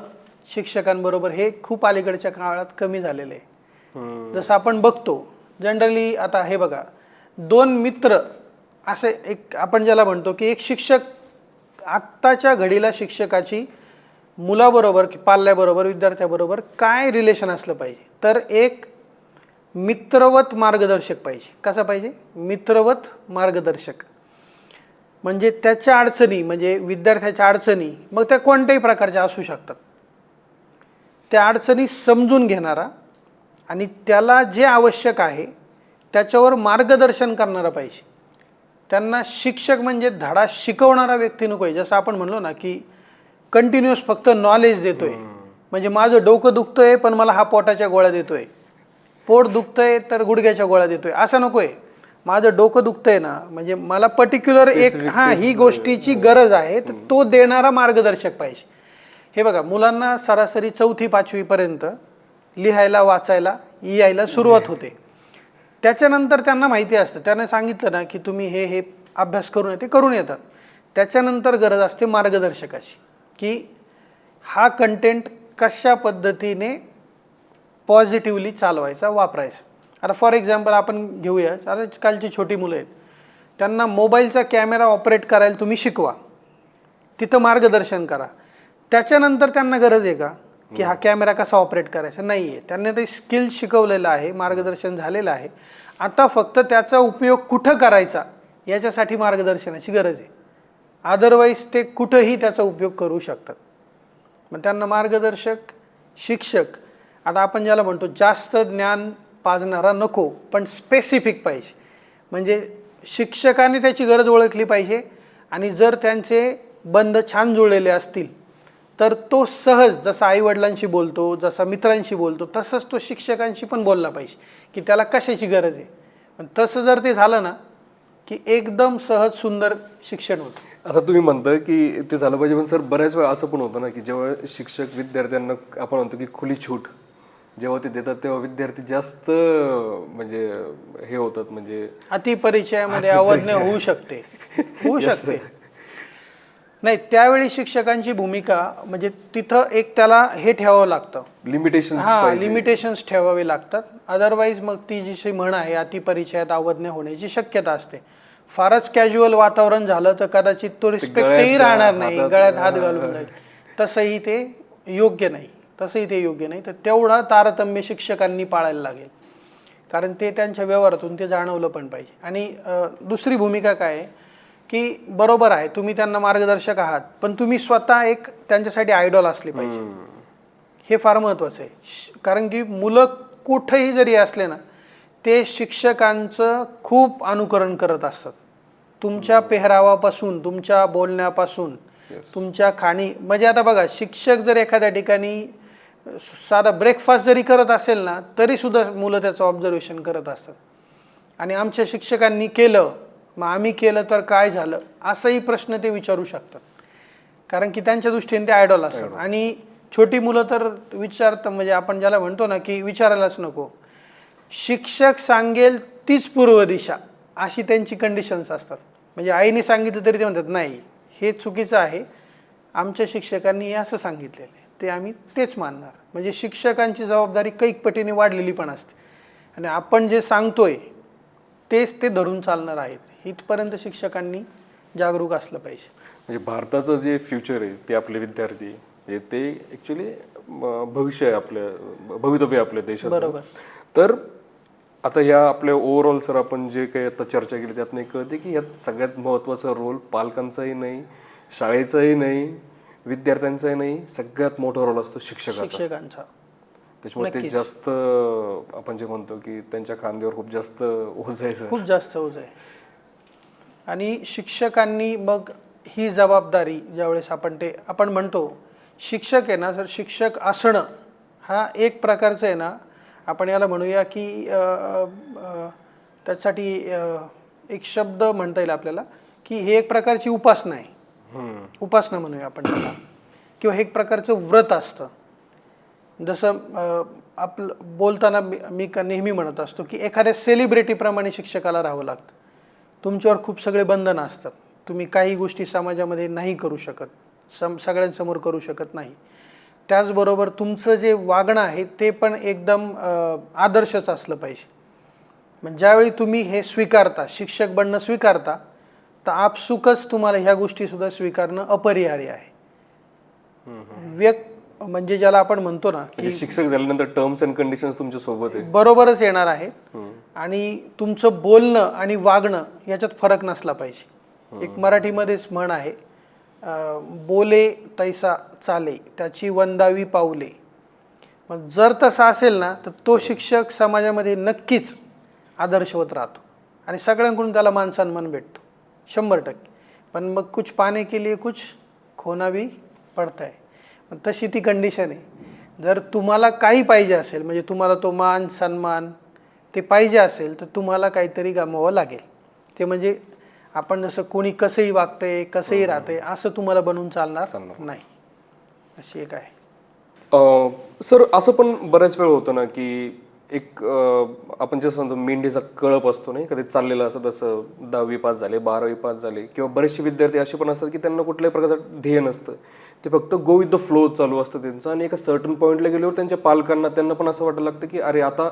शिक्षकांबरोबर हे खूप अलीकडच्या काळात कमी झालेलं आहे. जसं आपण बघतो जनरली, आता हे बघा, 2 मित्र असे एक आपण ज्याला म्हणतो की एक शिक्षक, आत्ताच्या घडीला शिक्षकाची मुलाबरोबर की पाल्याबरोबर विद्यार्थ्याबरोबर काय रिलेशन असलं पाहिजे, तर एक मित्रवत मार्गदर्शक पाहिजे. कसा पाहिजे? मित्रवत मार्गदर्शक. म्हणजे त्याच्या अडचणी, म्हणजे विद्यार्थ्याच्या अडचणी मग त्या कोणत्याही प्रकारच्या असू शकतात, त्या अडचणी समजून घेणारा आणि त्याला जे आवश्यक आहे त्याच्यावर मार्गदर्शन करणारा पाहिजे. त्यांना शिक्षक म्हणजे धडा शिकवणारा व्यक्ती नको आहे. जसं आपण म्हणलो ना की कंटिन्युअस फक्त नॉलेज देतोय, म्हणजे माझं डोकं दुखतंय पण मला हा पोटाच्या गोळ्या देतोय, पोट दुखतंय तर गुडघ्याच्या गोळ्या देतोय, असं नको आहे. माझं डोकं दुखतंय ना, म्हणजे मला पर्टिक्युलर एक ही गोष्टीची गरज आहे, तर तो देणारा मार्गदर्शक पाहिजे. हे बघा, मुलांना सरासरी 4थी 5वी पर्यंत लिहायला वाचायला यायला सुरुवात होते. त्याच्यानंतर त्यांना माहिती असतं, त्याने सांगितलं ना की तुम्ही हे अभ्यास करून येते करून येतात. त्याच्यानंतर गरज असते मार्गदर्शकाची, की हा कंटेंट कशा पद्धतीने पॉझिटिव्हली चालवायचा, वापरायचा. आता फॉर एक्झाम्पल आपण घेऊया, आजकालची छोटी मुलं आहेत, त्यांना मोबाईलचा कॅमेरा ऑपरेट करायला तुम्ही शिकवा, तिथं मार्गदर्शन करा. त्याच्यानंतर त्यांना गरज आहे का की हा कॅमेरा कसा ऑपरेट करायचा? नाही आहे. त्यांनी ते स्किल शिकवलेलं आहे, मार्गदर्शन झालेलं आहे. आता फक्त त्याचा उपयोग कुठं करायचा याच्यासाठी मार्गदर्शनाची गरज आहे. अदरवाईज ते कुठंही त्याचा उपयोग करू शकतात. मग त्यांना मार्गदर्शक, शिक्षक, आता आपण ज्याला म्हणतो जास्त ज्ञान पाजणारा नको, पण स्पेसिफिक पाहिजे. म्हणजे शिक्षकाने त्याची गरज ओळखली पाहिजे आणि जर त्यांचे बंध छान जुळलेले असतील तर तो सहज जसा आईवडिलांशी बोलतो, जसा मित्रांशी बोलतो, तसंच तो शिक्षकांशी पण बोलला पाहिजे की त्याला कशाची गरज आहे. पण तसं जर ते झालं ना की एकदम सहज सुंदर शिक्षण होतं. आता तुम्ही म्हणता की ते झालं पाहिजे, पण सर बऱ्याच वेळा असं पण होतं ना की जेव्हा शिक्षक विद्यार्थ्यांना आपण म्हणतो की खुली छूट जेव्हा ते देतात तेव्हा विद्यार्थी जास्त म्हणजे हे होतात, म्हणजे अतिपरिचयामध्ये अवज्ञा होऊ शकते, होऊ शकते. नाही, त्यावेळी शिक्षकांची भूमिका म्हणजे तिथं एक त्याला हे ठेवावं लागतं, लिमिटेशन्स ठेवावे लागतात. अदरवाईज मग ती जी म्हण आहे अतिपरिचयात अवज्ञा होण्याची शक्यता असते. फारच कॅज्युअल वातावरण झालं तर कदाचित तो रिस्पेक्टही राहणार नाही, गळ्यात हात घालून जाईल. तसंही ते योग्य नाही, तर तेवढा तारतम्य शिक्षकांनी पाळायला लागेल, कारण ते त्यांच्या व्यवहारातून ते जाणवलं पण पाहिजे. आणि दुसरी भूमिका काय आहे की बरोबर आहे, तुम्ही त्यांना मार्गदर्शक आहात, पण तुम्ही स्वतः एक त्यांच्यासाठी आयडॉल असले पाहिजे. हे फार महत्त्वाचं आहे, कारण की मुलं कुठेही जरी असले ना ते शिक्षकांचं खूप अनुकरण करत असतात. तुमच्या पेहरावापासून, तुमच्या बोलण्यापासून, तुमच्या खाणी. म्हणजे आता बघा, शिक्षक जर एखाद्या ठिकाणी साधा ब्रेकफास्ट जरी करत असेल ना तरी सुद्धा मुलं त्याचं ऑब्झर्वेशन करत असतात. आणि आमच्या शिक्षकांनी केलं, मग आम्ही केलं तर काय झालं, असाही प्रश्न ते विचारू शकतात, कारण की त्यांच्या दृष्टीने ते आयडॉल असतात. आणि छोटी मुलं तर विचारतात, म्हणजे आपण ज्याला म्हणतो ना की विचारायलाच नको, शिक्षक सांगेल तीच पूर्व दिशा, अशी त्यांची कंडिशन्स असतात. म्हणजे आईने सांगितलं तरी ते म्हणतात नाही हे चुकीचं आहे, आमच्या शिक्षकांनी हे असं सांगितलेलं आहे, ते आम्ही तेच मानणार. म्हणजे शिक्षकांची जबाबदारी कैक पटीने वाढलेली पण असते, आणि आपण जे सांगतोय तेच ते धरून चालणार आहेत. इथपर्यंत शिक्षकांनी जागरूक असलं पाहिजे. म्हणजे भारताचं जे फ्युचर आहे ते आपले विद्यार्थी, म्हणजे ते ॲक्च्युली भविष्य आहे, आपलं भवितव्य आपल्या देशाचं. बरोबर. तर आता ह्या आपल्या ओव्हरऑल सर आपण जे काही आता चर्चा केली त्यातनं एक कळते की यात सगळ्यात महत्त्वाचा रोल पालकांचाही नाही, शाळेचाही नाही, विद्यार्थ्यांचाही नाही, सगळ्यात मोठा रोल असतो शिक्षकांचा. त्याच्यामुळे ते जास्त आपण जे म्हणतो की त्यांच्या खांद्यावर खूप जास्त ओझ आहे, खूप जास्त ओझ आहे. आणि शिक्षकांनी मग ही जबाबदारी ज्यावेळेस आपण म्हणतो शिक्षक आहे ना, जर शिक्षक असणं हा एक प्रकारचं आहे ना, आपण याला म्हणूया की त्यासाठी एक शब्द म्हणता येईल आपल्याला की हे एक प्रकारची उपासना आहे, उपासना म्हणूया आपण त्याला, किंवा हे एक प्रकारचं व्रत असतं. जसं आपलं बोलताना मी नेहमी म्हणत असतो की एखाद्या सेलिब्रिटीप्रमाणे शिक्षकाला राहावं लागतं. तुमच्यावर खूप सगळे बंधनं असतात, तुम्ही काही गोष्टी समाजामध्ये नाही करू शकत, सगळ्यांसमोर करू शकत नाही. त्याचबरोबर तुमचं जे वागणं आहे ते पण एकदम आदर्शच असलं पाहिजे. म्हणजे ज्यावेळी तुम्ही हे स्वीकारता, शिक्षक बनणं स्वीकारता, तर आपसुकच तुम्हाला ह्या गोष्टीसुद्धा स्वीकारणं अपरिहार्य आहे. म्हणजे ज्याला आपण म्हणतो ना की शिक्षक झाल्यानंतर टर्म्स अँड कंडिशन्स तुमच्या सोबत आहे, बरोबरच येणार आहे. आणि तुमचं बोलणं आणि वागणं याच्यात फरक नसला पाहिजे. एक मराठीमध्येच म्हण आहे, बोले तैसा चाले त्याची वंदावी पाऊले. मग जर तसं असेल ना तर तो शिक्षक समाजामध्ये नक्कीच आदर्शवत राहतो आणि सगळ्यांकडून त्याला मान सन्मान भेटतो 100%. पण मग कुछ पाने के लिए कुछ खोना भी पडता है. तशी ती कंडिशन आहे. जर तुम्हाला काही पाहिजे असेल, म्हणजे तुम्हाला तो मान सन्मान ते पाहिजे असेल, तर तुम्हाला काहीतरी गमवावं लागेल. ते म्हणजे आपण जसं कोणी कसंही वागतंय, कसंही राहतंय असं तुम्हाला बनवून चालणार नाही, अशी एक आहे. सर असं पण बऱ्याच वेळ होतं ना की एक आपण जसं म्हणतो मेंढीचा कळप असतो नाही, कधी चाललेला असतं, तसं 10वी पास झाले, 12वी पास झाले, किंवा बरेचसे विद्यार्थी असे पण असतात की त्यांना कुठल्याही प्रकारचं ध्येय नसतं, ते फक्त गो विथ द फ्लो चालू असतं त्यांचं. आणि एका सर्टन पॉईंटला गेल्यावर त्यांच्या पालकांना त्यांना पण असं वाटायला लागतं की अरे आता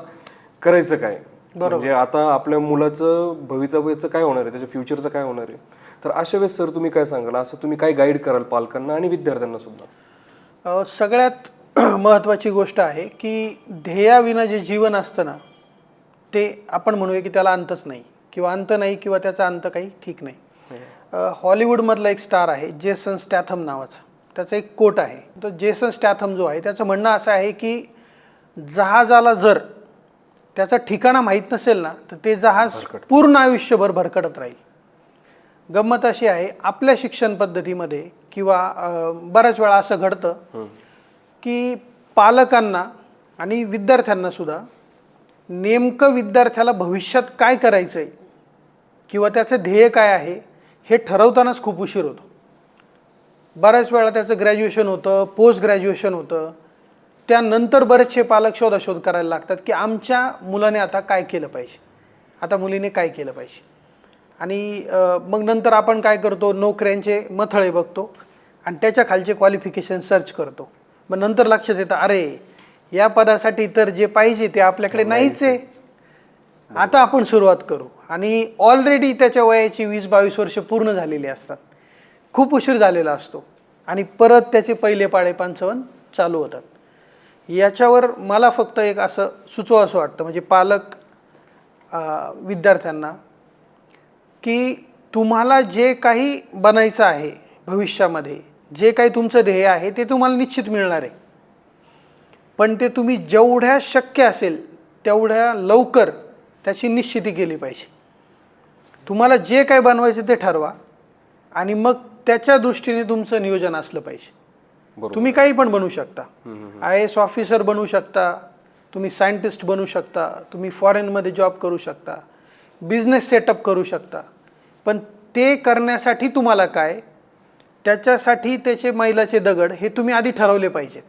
करायचं काय, म्हणजे आता आपल्या मुलाचं भवितव्याचं काय होणार आहे, त्याच्या फ्युचरचं काय होणार आहे. तर अशा वेळेस सर तुम्ही काय सांगाल, असं तुम्ही काय गाईड कराल पालकांना आणि विद्यार्थ्यांना सुद्धा? सगळ्यात महत्त्वाची गोष्ट आहे की ध्येयाविना जे जीवन असतं ना ते आपण म्हणूया की त्याला अंतच नाही, किंवा अंत नाही, किंवा त्याचा अंत काही ठीक नाही. हॉलिवूडमधला एक स्टार आहे जेसन स्टॅथम नावाचा, त्याचा एक कोट आहे. तो जेसन स्टॅथम जो आहे त्याचं म्हणणं असं आहे की जहाजाला जर त्याचा ठिकाणा माहीत नसेल ना तर ते जहाज पूर्ण आयुष्यभर भरकटत राहील. गंमत अशी आहे आपल्या शिक्षण पद्धतीमध्ये किंवा बऱ्याच वेळा असं घडतं की पालकांना आणि विद्यार्थ्यांना सुद्धा नेमकं विद्यार्थ्याला भविष्यात काय करायचं आहे किंवा त्याचं ध्येय काय आहे हे ठरवतानाच खूप उशीर होतो. बऱ्याच वेळा त्याचं ग्रॅज्युएशन होतं, पोस्ट ग्रॅज्युएशन होतं, त्यानंतर बरेचसे पालक शोधाशोध करायला लागतात की आमच्या मुलाने आता काय केलं पाहिजे, आता मुलीने काय केलं पाहिजे. आणि मग नंतर आपण काय करतो, नोकऱ्यांचे मथळे बघतो आणि त्याच्या खालचे क्वालिफिकेशन सर्च करतो. मग नंतर लक्षात येतं अरे या पदासाठी तर जे पाहिजे ते आपल्याकडे नाहीच आहे, आता आपण सुरुवात करू. आणि ऑलरेडी त्याच्या वयाची 20-22 वर्ष पूर्ण झालेली असतात, खूप उशीर झालेला असतो आणि परत त्याचे पहिले पाढे पंचावन्न चालू होतात. याच्यावर मला फक्त एक असं सुचवावं असं वाटतं म्हणजे पालक विद्यार्थ्यांना की तुम्हाला जे काही बनायचं आहे भविष्यामध्ये, जे काही तुमचं ध्येय आहे ते तुम्हाला निश्चित मिळणार आहे, पण ते तुम्ही जेवढ्या शक्य असेल तेवढ्या लवकर त्याची निश्चिती केली पाहिजे. तुम्हाला जे काय बनवायचं ते ठरवा आणि मग त्याच्या दृष्टीने तुमचं नियोजन असलं पाहिजे. तुम्ही काही पण बनू शकता, IAS ऑफिसर बनू शकता, तुम्ही सायंटिस्ट बनू शकता, तुम्ही फॉरेनमध्ये जॉब करू शकता, बिझनेस सेटअप करू शकता, पण ते करण्यासाठी तुम्हाला काय, त्याच्यासाठी त्याचे मैलाचे दगड हे तुम्ही आधी ठरवले पाहिजेत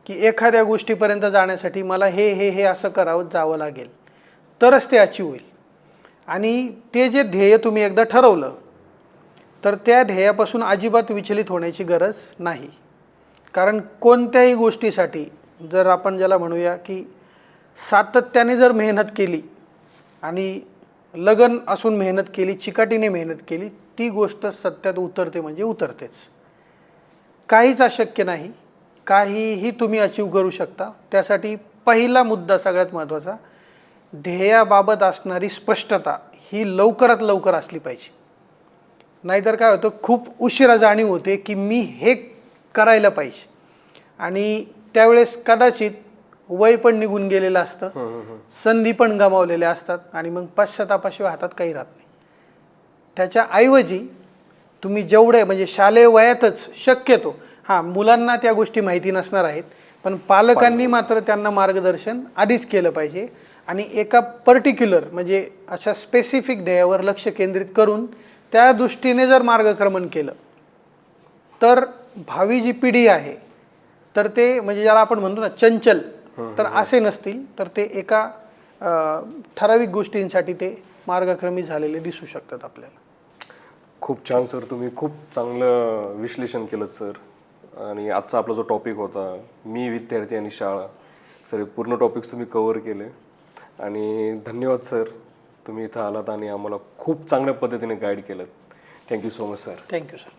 की एखाद्या गोष्टीपर्यंत जाण्यासाठी मला हे हे हे असं करावं जावं लागेल तरच ते अचीव होईल. आणि ते जे ध्येय तुम्ही एकदा ठरवलं तर त्या ध्येयापासून अजिबात विचलित होण्याची गरज नाही. कारण कोणत्याही गोष्टीसाठी जर आपण ज्याला म्हणूया की सातत्याने जर मेहनत केली आणि लगन असून मेहनत केली, चिकाटीने मेहनत केली, ती गोष्ट सत्यात उतरते म्हणजे उतरतेच. काहीच अशक्य नाही, काहीही तुम्ही अचीव करू शकता. त्यासाठी पहिला मुद्दा सगळ्यात महत्त्वाचा, ध्येयाबाबत असणारी स्पष्टता ही लवकरात लवकर असली पाहिजे. नाहीतर काय होतं, खूप उशिरा जाणीव होते की मी हे करायला पाहिजे आणि त्यावेळेस कदाचित वय पण निघून गेलेलं असतं, संधी पण गमावलेल्या असतात आणि मग पश्चातापाशिवाय हातात काही राहत नाही. त्याच्याऐवजी तुम्ही जेवढे म्हणजे शालेय वयातच शक्यतो, हां मुलांना त्या गोष्टी माहिती नसणार आहेत, पण पालकांनी मात्र त्यांना मार्गदर्शन आधीच केलं पाहिजे आणि एका पर्टिक्युलर म्हणजे अशा स्पेसिफिक ध्येयावर लक्ष केंद्रित करून त्या दृष्टीने जर मार्गक्रमण केलं तर भावी जी पिढी आहे तर ते म्हणजे ज्याला आपण म्हणतो ना चंचल, तर असे नसतील, तर ते एका ठराविक गोष्टींसाठी ते मार्गक्रमी झालेले दिसू शकतात आपल्याला. खूप छान सर, तुम्ही खूप चांगलं विश्लेषण केलं सर. आणि आजचा आपला जो टॉपिक होता मी, विद्यार्थी आणि शाळा, सर हे पूर्ण टॉपिक्स तुम्ही कव्हर केले आणि धन्यवाद सर, तुम्ही इथं आलात आणि आम्हाला खूप चांगल्या पद्धतीने गाईड केलं. Thank you so much sir. Thank you sir.